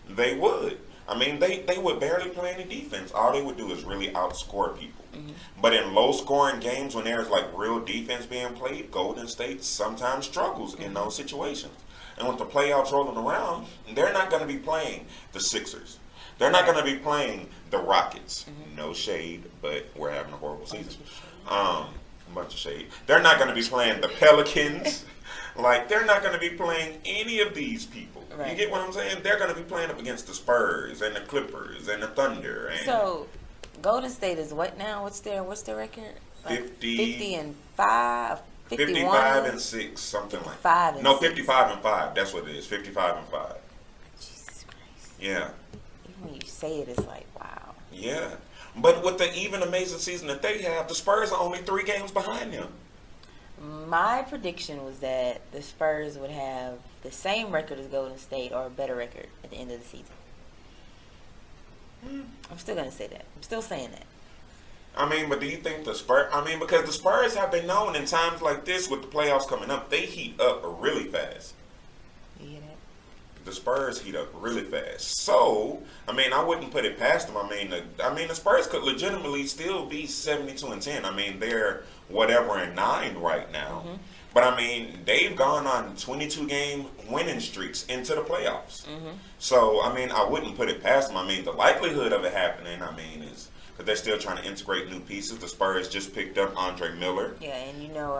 They would. I mean, they would barely play any defense. All they would do is really outscore people. But in low-scoring games, when there's like real defense being played, Golden State sometimes struggles in those situations. And with the playoffs rolling around, they're not going to be playing the Sixers. They're not going to be playing the Rockets. No shade, but we're having a horrible season. A bunch of shade. They're not going to be playing the Pelicans. Like, they're not going to be playing any of these people. Right. You get what I'm saying? They're going to be playing up against the Spurs and the Clippers and the Thunder. And
so, Golden State is what now? What's their record? Like
50
and 5,
55 and 6, something like that. No, 55 and 5. That's what it is. 55 and 5.
Jesus Christ.
Yeah.
Even when you say it, it's like, wow.
Yeah. But with the even amazing season that they have, the Spurs are only 3 games behind them.
My prediction was that the Spurs would have the same record as Golden State or a better record at the end of the season. I'm still going to say that. I'm still saying that.
I mean, but do you think the Spurs... I mean, because the Spurs have been known in times like this with the playoffs coming up, they heat up really fast.
You hear that?
The Spurs heat up really fast. So, I mean, I wouldn't put it past them. I mean, the Spurs could legitimately still be 72-10. I mean, they're whatever and 9 right now. But I mean, they've gone on 22-game winning streaks into the playoffs. So, I mean, I wouldn't put it past them. I mean, the likelihood of it happening, I mean, is because they're still trying to integrate new pieces. The Spurs just picked up Andre Miller.
Yeah, and you know,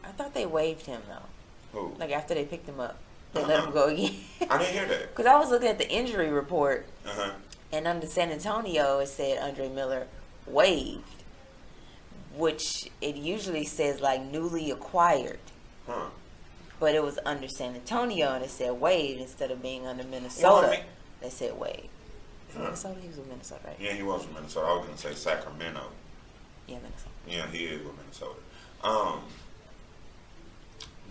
I thought they waived him though.
Who?
Like after they picked him up, they let him go again.
I didn't hear that.
Because I was looking at the injury report, and under San Antonio, it said Andre Miller waived, which it usually says like newly acquired. But it was under San Antonio, and it said waived instead of being under Minnesota.
Well, I mean,
they said waived. Is it Minnesota? He was with Minnesota, right?
Yeah, he was with Minnesota. I was going to say Sacramento.
Yeah, Minnesota.
Yeah, he is with Minnesota.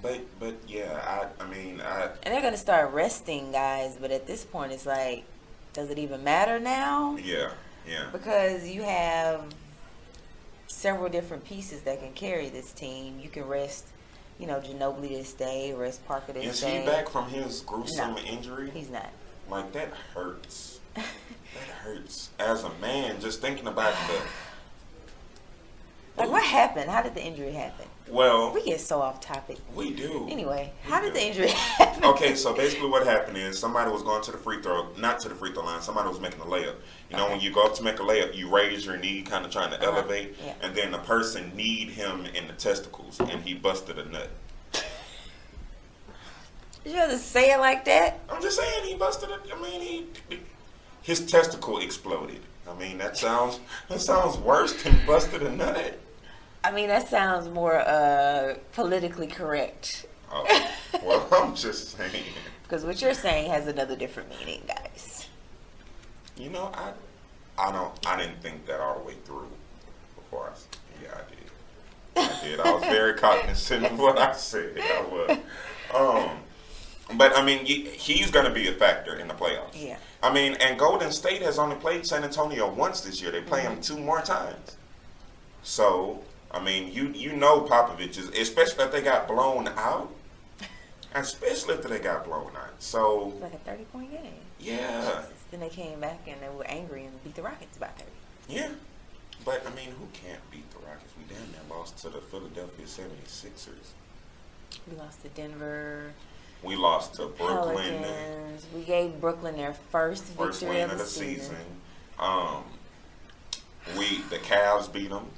But yeah, I mean,
And they're gonna start resting guys, but at this point, it's like, does it even matter now?
yeah.
Because you have several different pieces that can carry this team. You can rest, Ginobili this day, rest Parker this
Is
day.
he back from his gruesome
No,
injury?
He's not.
Like, that hurts. That hurts. As a man, just thinking about
Like, what happened? How did the injury happen?
Well,
We get so off topic.
we do.
Anyway,
We
how did
do.
the injury happen?
Okay, so basically what happened is somebody was going to the not to the free throw line, somebody was making a layup. You know, when you go up to make a layup, you raise your knee, kind of trying to elevate,
Yeah.
and then the person kneed him in the testicles, and he busted a nut.
Did you have to say it like that?
I'm just saying, he busted it. I mean, his testicle exploded. I mean, that sounds worse than busted a nut.
I mean, that sounds more politically correct.
Oh, well, I'm just saying.
Because what you're saying has another different meaning, guys.
You know, I didn't think that all the way through before I did. I was very cognizant of what I said. I was. But I mean, he's going to be a factor in the playoffs.
Yeah.
I mean, and Golden State has only played San Antonio once this year. They play him 2 more times. So, I mean, you know Popovich is, especially if they got blown out. Especially if they got blown out. So,
Like a 30-point game.
yeah.
Then they came back and they were angry and beat the Rockets by 30.
Yeah. But, I mean, who can't beat the Rockets? We damn near lost to the Philadelphia 76ers.
We lost to Denver.
We lost to Brooklyn.
Pelicans. We gave Brooklyn their first
First
victory
win
of the season.
The Cavs beat them.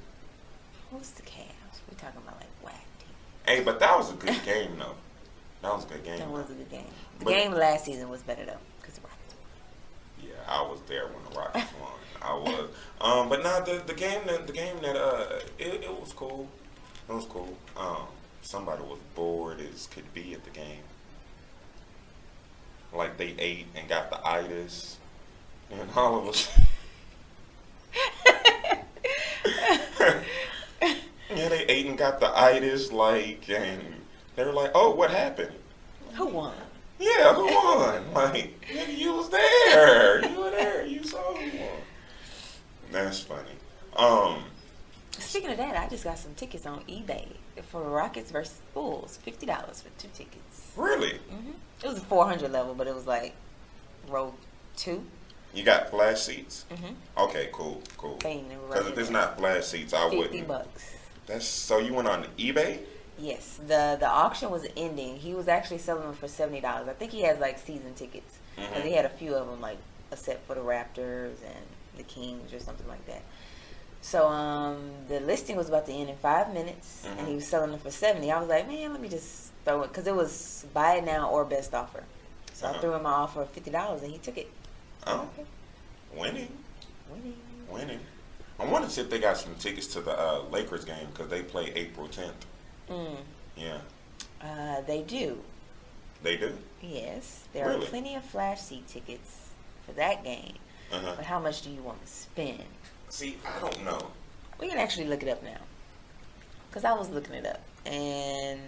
Who's the Cavs? We're talking about like whack team.
Hey, but that was a good game, though. That was a good game.
That was a good game. The
But-
game last season was better though, because the Rockets won.
Yeah, I was there when the Rockets won. I was. But nah, the game that it was cool. It was cool. Somebody was bored as could be at the game. Like they ate and got the itis, and all of us. Yeah, they ate and got the itis, like, and they were like, "Oh, what happened?"
Who won?
Yeah, who won? Like, nigga, you was there. You were there. You saw who won. That's funny.
Speaking of that, I just got some tickets on eBay for Rockets versus Bulls. $50 for 2 tickets.
Really?
It was a 400 level, but it was like row 2.
You got flash seats?
Mhm.
Okay, cool.
Thing, they were
Because
right
if it's
there.
not flash seats, I wouldn't.
$50.
That's so you went on eBay?
Yes, the auction was ending. He was actually selling them for $70. I think he has like season tickets. And he had a few of them, like a set for the Raptors and the Kings or something like that. So the listing was about to end in 5 minutes, and he was selling them for $70. I was like, man, let me just throw it, because it was buy it now or best offer. So I threw him my offer of $50, and he took it.
Oh,
Okay.
winning.
Winning.
I want to see if they got some tickets to the Lakers game because they play April 10th. Yeah,
They do.
they do.
Yes, there
Really?
are plenty of flash seat tickets for that game. But how much do you want to spend?
See, I don't know.
We can actually look it up now, because I was looking it up, and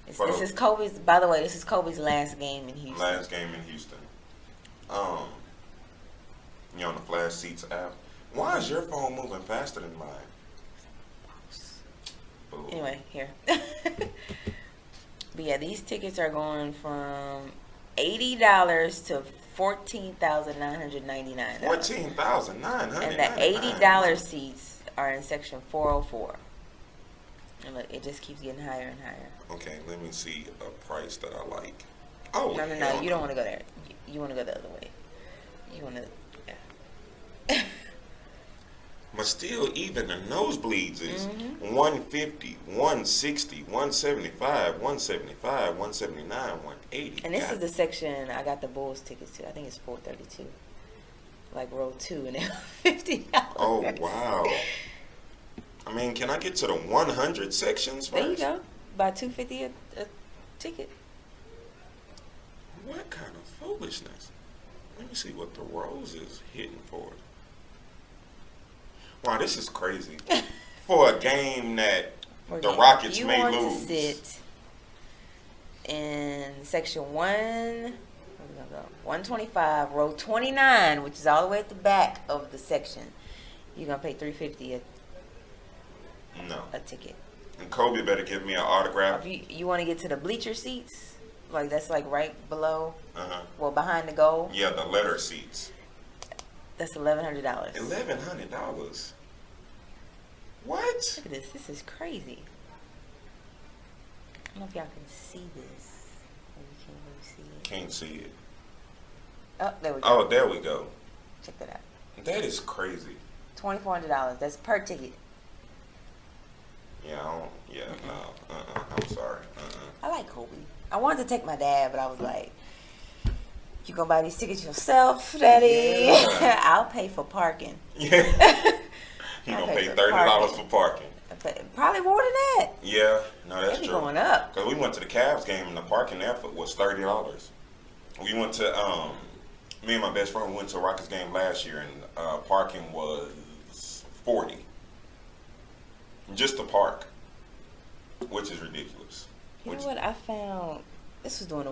this is Kobe's. By the way, this is Kobe's last game in Houston.
Last game in Houston. You on the flash seats app? Why is your phone moving faster than mine? Boo.
Anyway, here. But yeah, these tickets are going from $80 to $14,999.
$14,900.
And the $80 seats are in section 404. And look, it just keeps getting higher and higher.
Okay, let me see a price that I like. Oh,
No,
hell
you don't want to go there. You want to go the other way. You want to, yeah.
But still, even the nosebleeds is 150, 160, 175, 175, 179, 180.
And this is the section I got the Bulls tickets to. I think it's 432. Like row 2, and they're $50.
Oh, wow. I mean, can I get to the 100 sections first?
There you go. Buy $250 a ticket.
What kind of foolishness? Let me see what the Rose is hitting for. Wow, this is crazy. For a game that the Rockets
you
may
want
lose.
to sit in section 125, row 29, which is all the way at the back of the section. You're gonna pay $350 a ticket.
And Kobe better give me an autograph.
If you want to get to the bleacher seats, like that's like right below,
Uh-huh.
behind the goal.
Yeah, the letter seats.
That's $1,100.
$1,100. What?
Look at this. This is crazy. I don't know if y'all can see this. Maybe you can't really see it.
Can't see it.
Oh, there we go.
Oh, there we go.
Check that out.
That is crazy.
$2,400. That's per ticket.
Yeah, no. I'm sorry.
I like Kobe. I wanted to take my dad, but I was like, you gonna buy these tickets yourself, Daddy?
Yeah.
I'll pay for parking.
Yeah. You gonna pay $30 for parking.
Probably more than that.
Yeah, no, that's
They be
true.
going up.
Because we went to the Cavs game and the parking there was $30. We went to me and my best friend went to a Rockets game last year and parking was $40. Just to park, which is ridiculous.
You know what I found? This was not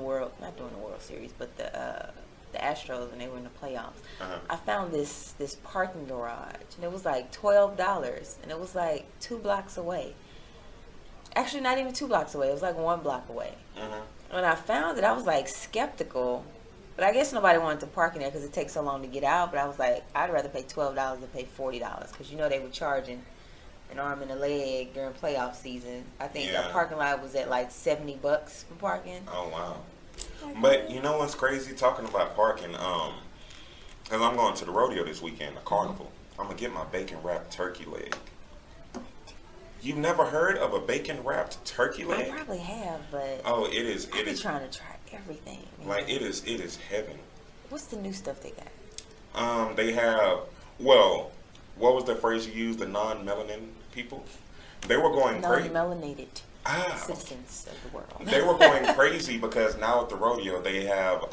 during the World Series, but the Astros when they were in the playoffs. I found this parking garage, and it was like $12, and it was like 2 blocks away. Actually, not even 2 blocks away. It was like 1 block away. When I found it, I was like skeptical, but I guess nobody wanted to park in there because it takes so long to get out. But I was like, I'd rather pay $12 than pay $40 because they were charging an arm and a leg during playoff season. I think the parking lot was at like $70 for parking.
Oh wow! But you know what's crazy? Talking about parking, because I'm going to the rodeo this weekend, the carnival. I'm gonna get my bacon wrapped turkey leg. You've never heard of a bacon wrapped turkey leg?
I probably have, but
it is.
I've been trying to try everything. Man.
Like it is heaven.
What's the new stuff they got?
They have. Well, what was the phrase you used? The non-melanin people. They were going crazy.
Non-melanated citizens of the world.
They were going crazy because now at the rodeo they have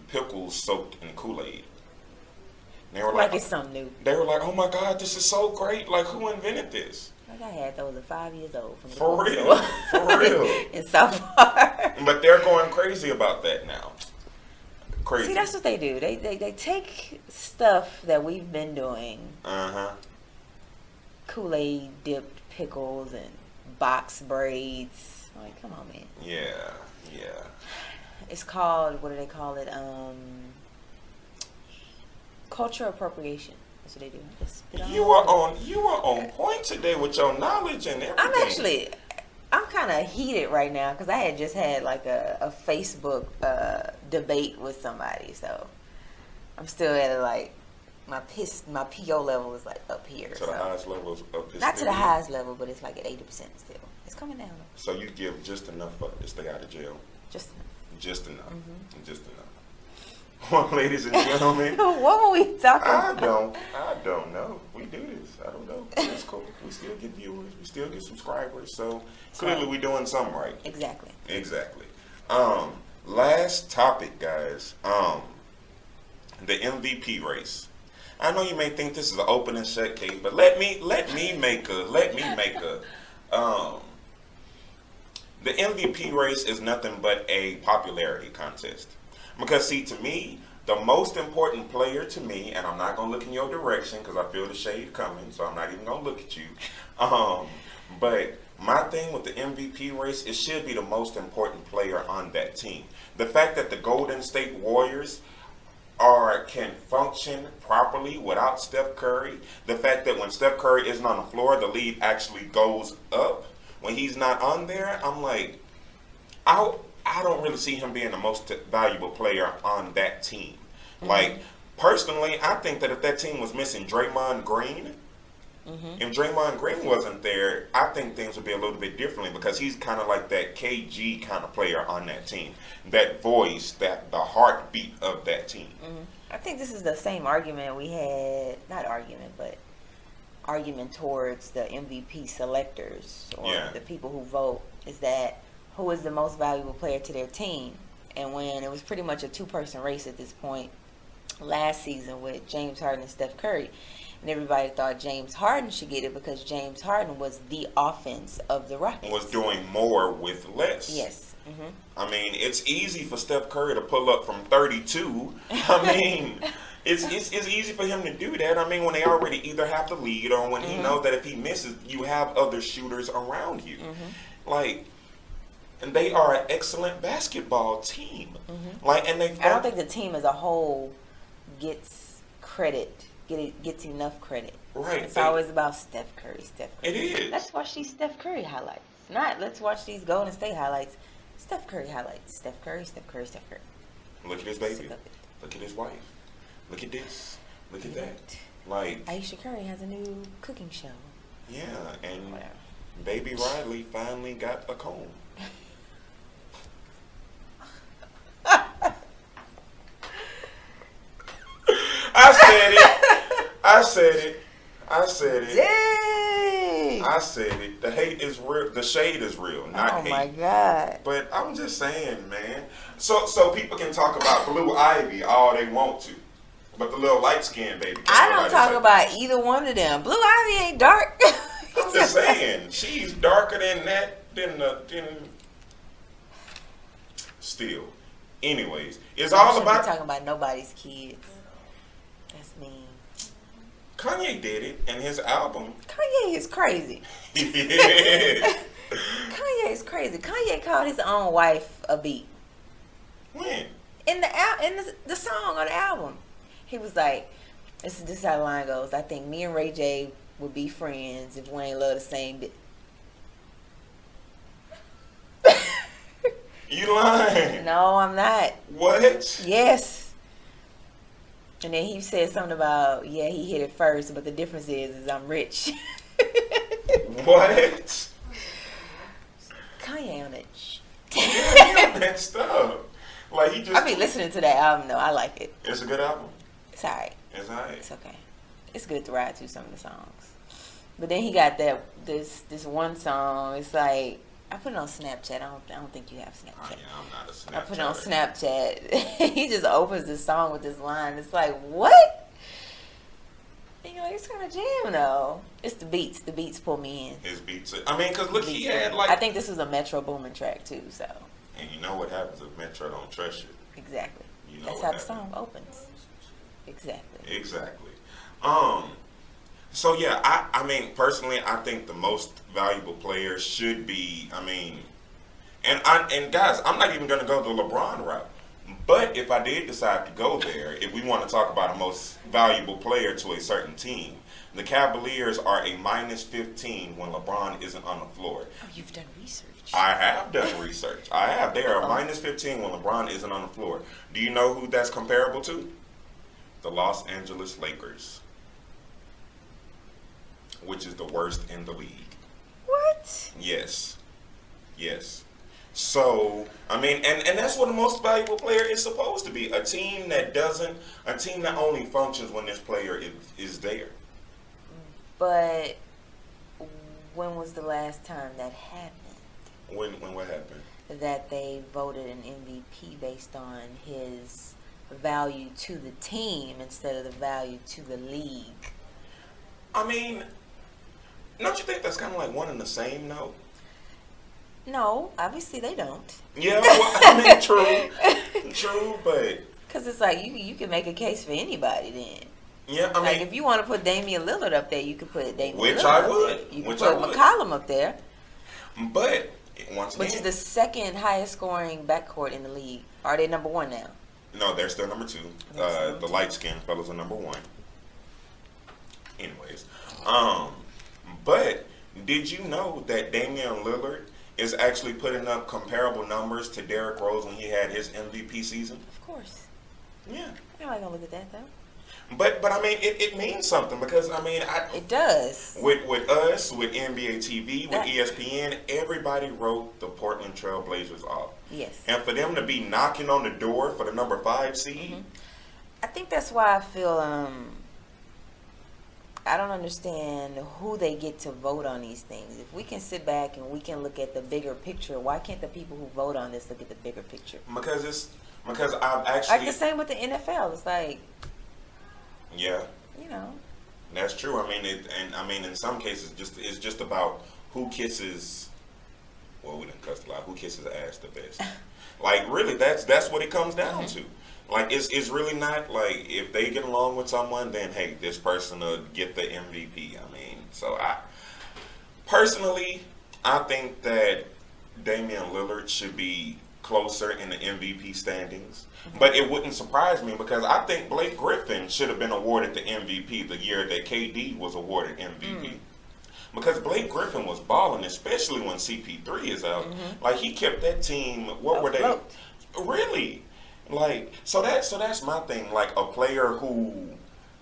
pickles soaked in Kool-Aid. They were
like it's something new.
They were like, "Oh my God, this is so great! Like, who invented this?"
Like I had those at 5 years old.
For real, for real.
In South Park.
But they're going crazy about that now. Crazy.
See, that's what they do. They take stuff that we've been doing. Kool-Aid dipped pickles and box braids. Like, come on, man.
Yeah.
It's called, what do they call it? Cultural appropriation. That's what they do.
You are on point today with your knowledge and everything.
I'm kind of heated right now because I had just had like a Facebook debate with somebody, so I'm still at like my PO level is like up here.
To the highest level of hysteria.
Not to the highest level, but it's like at 80% still. It's coming down.
So you give just enough to stay out of jail.
Just enough.
Just enough. Just enough. Well, ladies and gentlemen.
What were we talking about?
I don't know. We do this. I don't know. It's cool. We still get viewers. We still get subscribers. So clearly we're doing something right.
Exactly.
Last topic, guys. The MVP race. I know you may think this is an open and shut case, but let me make a the MVP race is nothing but a popularity contest. Because see, to me, the most important player to me, and I'm not going to look in your direction because I feel the shade coming, so I'm not even going to look at you. But my thing with the MVP race, it should be the most important player on that team. The fact that the Golden State Warriors can function properly without Steph Curry, the fact that when Steph Curry isn't on the floor, the lead actually goes up. When he's not on there, I'm like, I don't really see him being the most valuable player on that team. Like, personally, I think that if that team was missing Draymond Green, if Draymond Green wasn't there, I think things would be a little bit differently because he's kind of like that KG kind of player on that team. That voice, the heartbeat of that team.
I think this is the same argument we had, argument towards the MVP selectors or the people who vote is that who is the most valuable player to their team. And when it was pretty much a two-person race at this point, last season with James Harden and Steph Curry. And everybody thought James Harden should get it because James Harden was the offense of the Rockets.
Was doing more with less.
Yes. Mm-hmm.
I mean, it's easy for Steph Curry to pull up from 32. I mean, it's easy for him to do that. I mean, when they already either have the lead or when he knows that if he misses, you have other shooters around you. Like, and they are an excellent basketball team. Like, and
I don't think the team as a whole gets enough credit.
Right.
It's always about Steph Curry.
It is.
Let's watch these Steph Curry highlights. Not let's watch these Golden State highlights. Steph Curry highlights. Steph Curry.
Look at his baby. Look at his wife. Look at this. Look at that. Like,
Aisha Curry has a new cooking show.
Yeah, and
Whatever.
baby Riley finally got a comb. I said it.
Dang!
I said it. The hate is real. The shade is real, not hate.
Oh my God!
But I'm just saying, man. So people can talk about Blue Ivy all they want to, but the little light skinned baby.
I don't talk about either one of them. Blue Ivy ain't dark.
I'm just saying, she's darker than that. Still. Anyways, it's all about
talking about nobody's kids. That's mean.
Kanye did it in his album.
Kanye is crazy.
Yeah.
Kanye is crazy. Kanye called his own wife a beat.
When?
In the song on the album, he was like, "This is how the line goes. I think me and Ray J would be friends if we ain't love the same bitch."
You lying?
No, I'm not.
What?
Yes. And then he said something about, yeah, he hit it first, but the difference is I'm rich.
What?
Kanye on it.
Yeah, that stuff. Like he just.
I be listening to that album though. I like it.
It's a good album.
It's alright.
It's alright.
It's okay. It's good to ride to some of the songs. But then he got this one song. It's like I put it on Snapchat. I don't think you have Snapchat.
Oh, yeah, I'm not a Snapchat.
I put it on Snapchat. He just opens the song with this line. It's like, what? And you're like, it's kind of jam though. It's the beats. The beats pull me in.
His beats. I mean, because look, he had like.
I think this was a Metro Boomin track too. So.
And you know what happens if Metro don't trust you?
Exactly.
You know
that's how the song opens. Exactly.
Exactly. So yeah, I mean personally, I think the most valuable player should be. I mean, and guys, I'm not even gonna go the LeBron route. But if I did decide to go there, if we want to talk about a most valuable player to a certain team, the Cavaliers are a -15 when LeBron isn't on the floor.
Oh, you've done research.
I have done research. I have. They are a -15 when LeBron isn't on the floor. Do you know who that's comparable to? The Los Angeles Lakers, which is the worst in the league.
What?
Yes. Yes. So, I mean, and that's what the most valuable player is supposed to be. A team that only functions when this player is there.
But when was the last time that happened?
When what happened?
That they voted an MVP based on his value to the team instead of the value to the league.
I mean, don't you think that's kind of like one and the same, though?
No, obviously they don't.
Yeah, well, I mean, true, but
because it's like you can make a case for anybody then.
Yeah, I mean,
like if you want to put Damian Lillard up there, you could put Damian
which
Lillard
I
up
would,
there. You
which
could
I
put
would.
McCollum up there,
but once again,
which is the second highest scoring backcourt in the league. Are they number one now?
No, they're still number two. The light skinned fellas are number one. Anyways, but did you know that Damian Lillard is actually putting up comparable numbers to Derrick Rose when he had his MVP season?
Of course.
Yeah.
Nobody gonna look at that though.
But I mean, it means something because I mean,
it does.
With us, with NBA TV, with ESPN, everybody wrote the Portland Trail Blazers off.
Yes.
And for them to be knocking on the door for the number 5 seed,
Mm-hmm. I think that's why I feel I don't understand who they get to vote on these things. If we can sit back and we can look at the bigger picture, why can't the people who vote on this look at the bigger picture?
because it's Because I've
Like
actually,
the same with the NFL. It's like,
yeah,
you know,
that's true. I mean, in some cases, it's just about who kisses. Well, we didn't cuss a lot. Who kisses ass the best? Like, really, that's what it comes down to. Like, it's really not like if they get along with someone, then hey, this person will get the MVP. I mean, so personally, I think that Damian Lillard should be closer in the MVP standings. But it wouldn't surprise me because I think Blake Griffin should have been awarded the MVP the year that KD was awarded MVP. Because Blake Griffin was balling, especially when CP3 is out. Like, he kept that team. What were they? Really? Like, so that's my thing. Like, a player who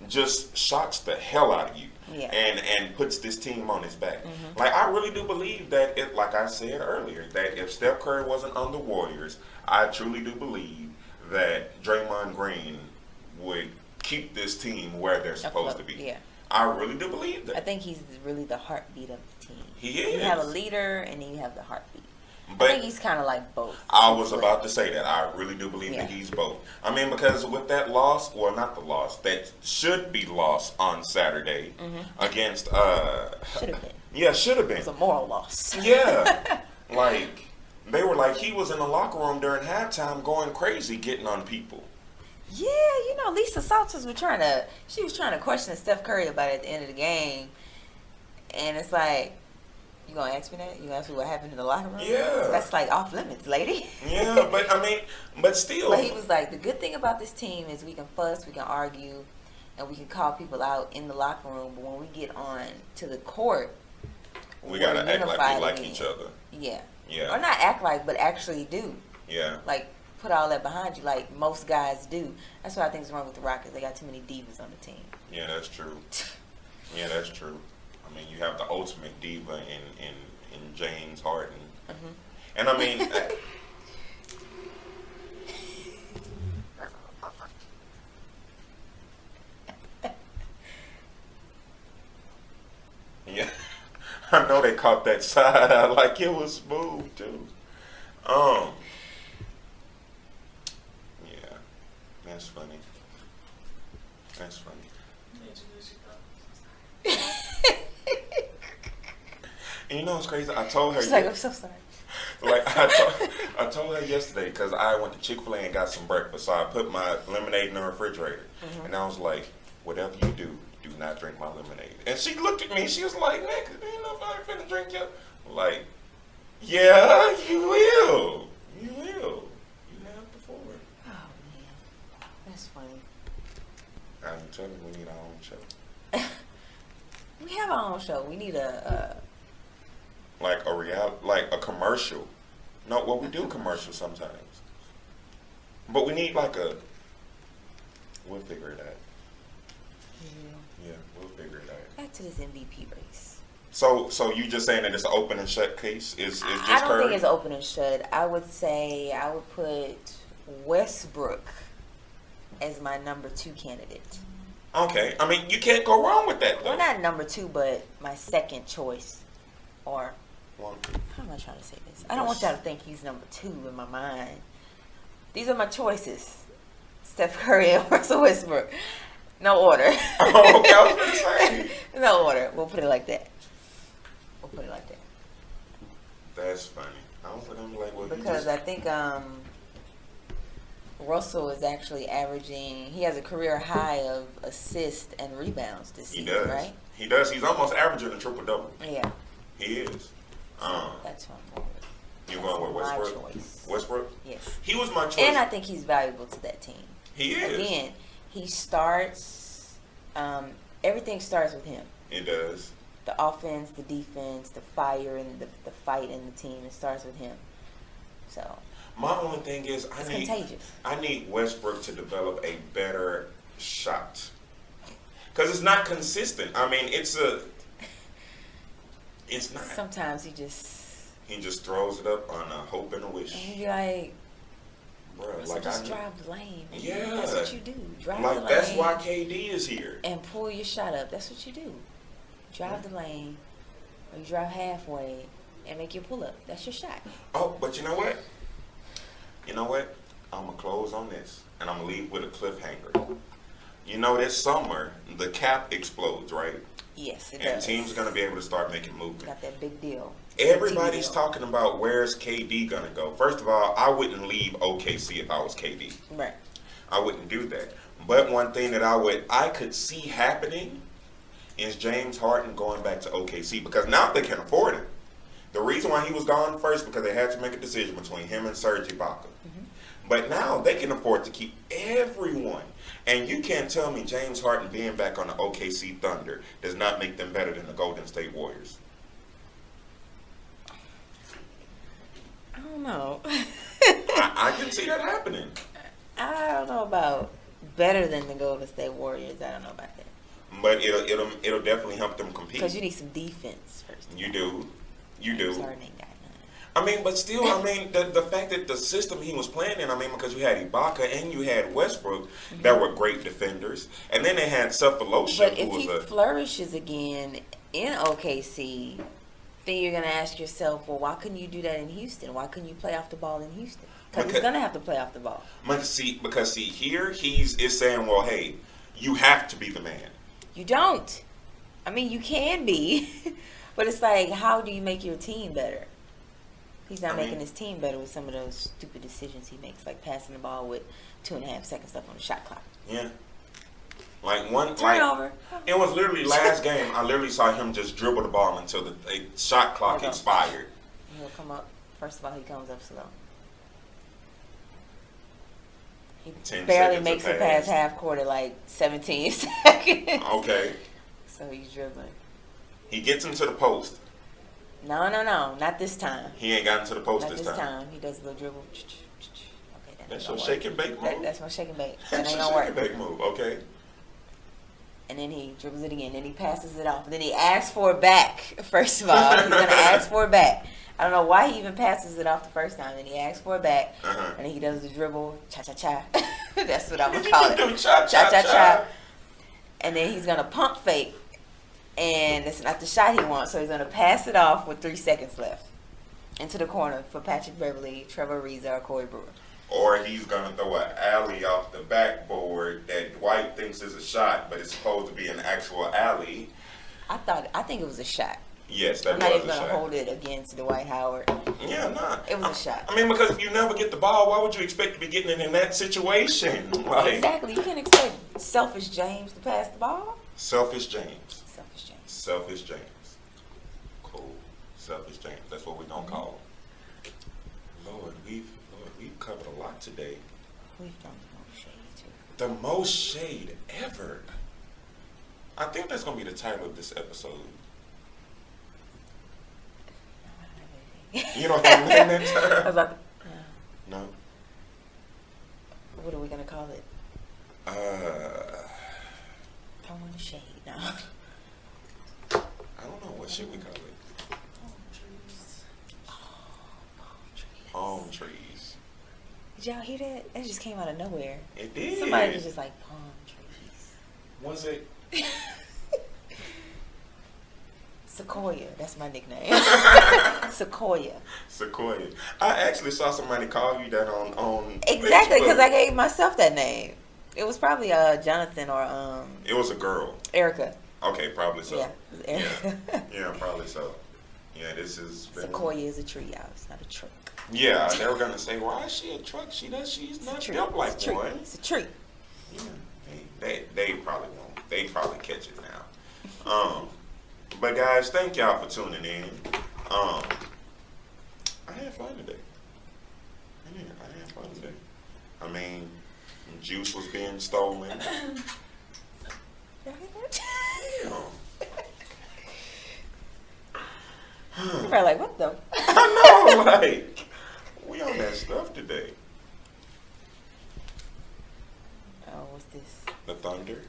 just shocks the hell out of you, and puts this team on his back. Like, I really do believe that it. Like I said earlier, that if Steph Curry wasn't on the Warriors, I truly do believe that Draymond Green would keep this team where they're supposed to be.
Yeah.
I really do believe that.
I think he's really the heartbeat of the team.
He is.
You have a leader, and then you have the heartbeat.
But
I think he's kind of like both.
I was about to say that. I really do believe that he's both. I mean, because with that loss, well, not the loss, that should be lost on Saturday against...
Should have been.
Yeah, should have been.
It was a moral loss.
Yeah. Like, they were like, he was in the locker room during halftime going crazy, getting on people.
Yeah, you know, Lisa Salters was trying to question Steph Curry about it at the end of the game. And it's like, you gonna ask me that? You gonna ask me what happened in the locker room?
Yeah.
That's like off limits, lady.
Yeah, but I mean, but still.
But he was like, the good thing about this team is we can fuss, we can argue, and we can call people out in the locker room. But when we get on to the court,
we gotta act like we like each other.
Yeah.
Yeah.
Or not act like, but actually do.
Yeah.
Like, put all that behind you like most guys do. That's what I think is wrong with the Rockets. They got too many divas on the team. Yeah,
that's true. Yeah, that's true. I mean, you have the ultimate diva in James Harden. And I mean... yeah. I know they caught that side out like it was smooth, too. Yeah. That's funny. That's funny. And you know what's crazy? I told her.
She's like, I'm so sorry.
Like I told her yesterday because I went to Chick-fil-A and got some breakfast. So I put my lemonade in the refrigerator, and I was like, "Whatever you do, do not drink my lemonade." And she looked at me. She was like, "Nick, you know if I ain't finna drink your," like, "Yeah, you will. You will. You have before."
Oh man, that's funny.
I'm telling you, we need our own show.
We have our own show. We need a
like a commercial. No, well, we do commercials sometimes, but we need like a. We'll figure it out. Yeah, we'll figure it out.
Back to this MVP race.
So you just saying that it's an open and shut case? Is just
I don't
Curry?
think it's open and shut. I would say I would put Westbrook as my number 2 candidate.
Okay, I mean you can't go wrong with that though.
Well, not number 2, but my second choice. Or
One.
how am I trying to say this? I don't want y'all to think he's number 2 in my mind. These are my choices: Steph Curry and Russell Westbrook. No order.
Oh, okay, I was gonna say.
No order. We'll put it like that.
That's funny. I was looking like, well,
Because I think Russell is actually averaging. He has a career high of assists and rebounds this
he
season,
does.
right?
He does. He's almost averaging a triple double.
Yeah.
He is.
That's what I'm going with.
You're
That's
going with
my
Westbrook.
choice.
Westbrook.
Yes.
He was my choice.
And I think he's valuable to that team.
He is.
Again, he starts. Everything starts with him.
It does.
The offense, the defense, the fire, and the fight in the team. It starts with him. So.
My only thing is,
It's contagious.
I need Westbrook to develop a better shot. Because it's not consistent. I mean, it's not.
Sometimes he
just throws it up on a hope and a wish.
And you be like,
Bruh,
so
like
just drive the lane.
Yeah.
That's what you do. Drive the
Like,
lane.
that's why KD is here.
And pull your shot up. That's what you do. Drive the lane, or you drive halfway, and make your pull up. That's your shot.
Oh, but you know what? I'm gonna close on this, and I'm gonna leave with a cliffhanger. You know, this summer the cap explodes, right?
Yes, it
And
does.
teams are gonna be able to start making movement.
Got that big deal.
Everybody's
TV deal.
talking about where's KD gonna go. First of all, I wouldn't leave OKC if I was KD.
Right.
I wouldn't do that. But one thing that I could see happening is James Harden going back to OKC because now they can afford him. The reason why he was gone first because they had to make a decision between him and Serge Ibaka. But now they can afford to keep everyone. And you can't tell me James Harden being back on the OKC Thunder does not make them better than the Golden State Warriors.
I don't know.
I can see that happening.
I don't know about better than the Golden State Warriors. I don't know about that.
But it'll definitely help them compete.
Because you need some defense first.
You do.
James Harden ain't got none.
I mean, but still, I mean, the fact that the system he was playing in, I mean, because you had Ibaka and you had Westbrook that were great defenders, and then they had Cephalosha,
But
who
if
was
he
a
flourishes again in OKC, then you're going to ask yourself, well, why couldn't you do that in Houston? Why couldn't you play off the ball in Houston? Because he's going to have to play off the ball.
because here is saying, well, hey, you have to be the man.
You don't. I mean, you can be, but it's like, how do you make your team better? He's not making his team better with some of those stupid decisions he makes, like passing the ball with 2.5 seconds left on the shot clock.
Yeah. Like one
Turnover.
It was literally last game. I literally saw him just dribble the ball until the shot clock
Hold on.
expired.
He'll come up. First of all, he comes up slow. He
10
barely
seconds
makes
to
it past half court at like 17 seconds.
Okay.
So he's dribbling.
He gets into the post.
No, not this time.
He ain't gotten to the post
Not
this time.
He does a little dribble. Okay, that
That's
ain't
your
gonna
shake and bake
work.
move?
That's my shake and bake. That
That's
ain't
your
gonna
shake
work.
and bake move. Okay.
And then he dribbles it again. Then he passes it off. Then he asks for it back. First of all, he's gonna ask for it back. I don't know why he even passes it off the first time. Then he asks for it back, and then he does the dribble, cha cha cha. That's what I'm gonna call it.
Cha cha cha.
And then he's gonna pump fake, and it's not the shot he wants. So he's gonna pass it off with 3 seconds left into the corner for Patrick Beverly, Trevor Ariza, or Corey Brewer.
Or he's gonna throw an alley off the backboard that Dwight thinks is a shot, but it's supposed to be an actual alley.
I think it was a shot.
Yes, that
I'm not
was
even
a
gonna
shot.
hold it against Dwight Howard.
Yeah, nah.
It was a shot.
I mean, because if you never get the ball, why would you expect to be getting it in that situation? Like,
Exactly. You can't expect selfish James to pass the ball.
Selfish James.
Selfish James.
Selfish James. Cool. Selfish James. That's what we're gonna call him. Lord, we've covered a lot today.
We've done the most shade too.
The most shade ever. I think that's gonna be the title of this episode. You don't have
I
anything that
was like,
No.
what are we gonna call it? Throwing the shade now.
I don't know. What should we call it?
Palm trees. Oh, palm trees.
Palm trees.
Did y'all hear that? That just came out of nowhere.
It did.
Somebody was just like palm trees.
Was it?
Sequoia. That's my nickname. Sequoia.
Sequoia. I actually saw somebody call you that on
Exactly, because
Facebook.
I gave myself that name. It was probably Jonathan or
It was a girl.
Erica.
Okay, probably so.
Yeah, it was Erica.
Yeah, probably so. Yeah, this is.
Sequoia is a tree, y'all. It's not a truck.
Yeah, they were gonna say, why is she a truck? She's not
Tree.
built like
It's a tree.
one.
It's a tree.
Yeah, they probably won't. They probably catch it now. But guys, thank y'all for tuning in. I had fun today. I had fun today. I mean, juice was being stolen.
Y'all hear that? You're probably like, what the?
I know, like, we on that stuff today.
Oh, what's this?
The Thunder.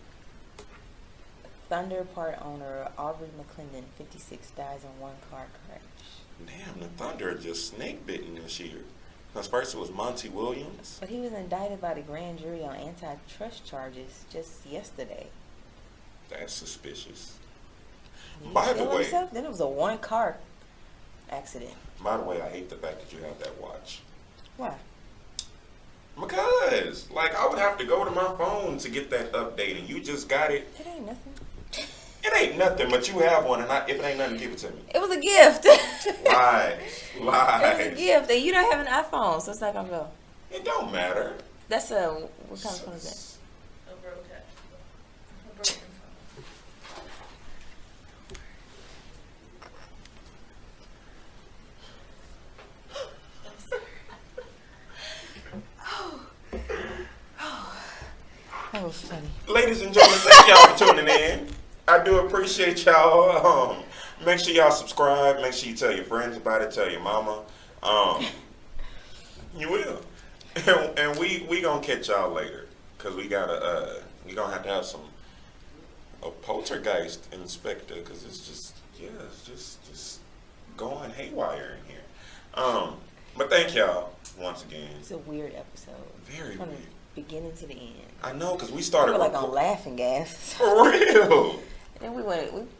Thunder part owner Aubrey McClendon, 56, dies in one car crash.
Damn, the Thunder are just snake bitten this year. Because first it was Monty Williams.
But he was indicted by the grand jury on antitrust charges just yesterday.
That's suspicious.
Did he
By the
kill
way,
himself? Then it was a one car accident.
I hate the fact that you have that watch.
Why?
Because, like, I would have to go to my phone to get that update, and you just got it.
It ain't nothing.
It ain't nothing, but you have one, and if it ain't nothing, give it to me.
It was a gift.
Lies.
It was a
Lies.
gift, and you don't have an iPhone, so it's not gonna go.
It don't matter.
That's a what kind of phone is that?
A broken
That was funny.
Ladies and gentlemen, thank y'all for tuning in. I do appreciate y'all. Make sure y'all subscribe. Make sure you tell your friends about it. Tell your mama. You will. And we gonna catch y'all later, cause we gonna have to have a poltergeist inspector, cause it's just going haywire in here. But thank y'all once again.
It's a weird episode.
Very
From
weird.
the beginning to the end.
I know, cause we
We
started
were like on
record-
laughing gas.
for real.
And we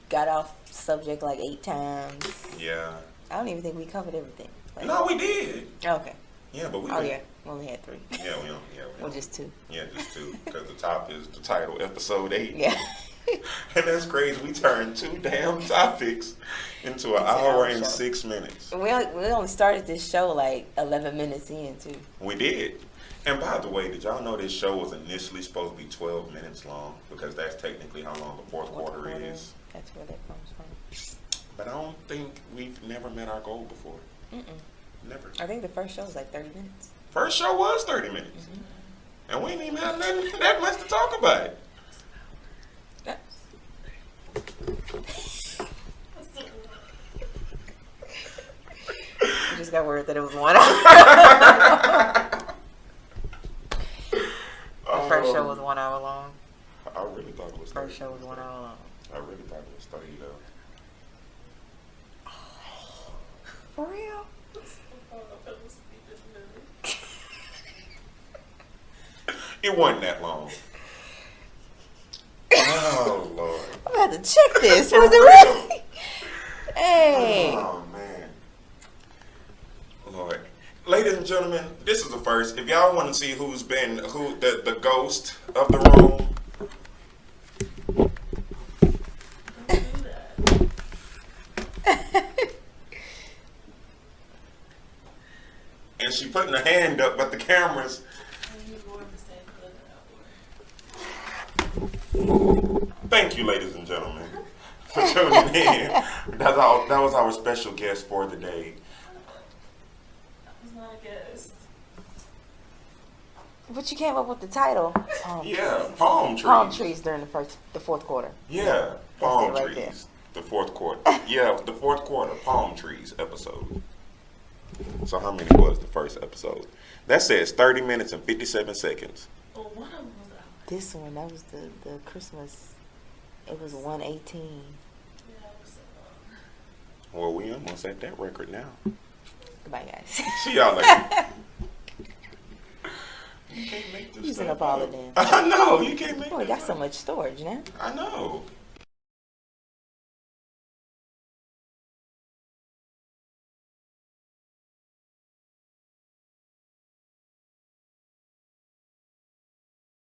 got off subject like 8 times.
Yeah.
I don't even think we covered everything. Like,
No, we did.
Okay.
Yeah, but we.
Oh yeah, we only had 3.
Yeah, we don't. Yeah, we
Well,
don't.
just 2.
Yeah, just 2. Because the top is the title, episode 8.
Yeah.
And that's crazy. We turned 2 damn topics into an
It's an
hour
hour
and
show.
6 minutes.
we only started this show like 11 minutes in too.
We did. And by the way, did y'all know this show was initially supposed to be 12 minutes long? Because that's technically how long the fourth quarter is.
That's where that comes from.
But I don't think we've never met our goal before. Never.
I think the first show was like 30 minutes.
First show was 30 minutes. And we didn't even have nothing that much to talk about.
Yes. I just got word that it was 1 hour. The first show was 1 hour long.
I really thought it was 30.
First show was 1 hour long.
I really thought it was 30 though.
For real?
It wasn't that long. Oh Lord.
I'm gonna have to check this. Was it really? Hey.
Oh man. Lord. Ladies and gentlemen, this is the first. If y'all want to see who's been the ghost of the room. And she putting her hand up, but the cameras. Thank you, ladies and gentlemen, for tuning in. That was our special guest for the day.
That was not a ghost.
But you came up with the title.
Yeah, palm trees.
Palm trees during the fourth quarter.
Yeah, palm
That's it right
trees. The fourth quarter. Yeah, the fourth quarter, palm trees episode. So how many was the first episode? That says 30 minutes and 57 seconds.
Well, one of them was out.
This one, that was the Christmas. It was 118.
Yeah, it was so long.
Well, we almost at that record now.
Goodbye, guys.
See y'all later. You can't make this
Using
stuff
up all of them.
I know, you can't make
Oh, we
this
got so
up.
much storage now.
I know.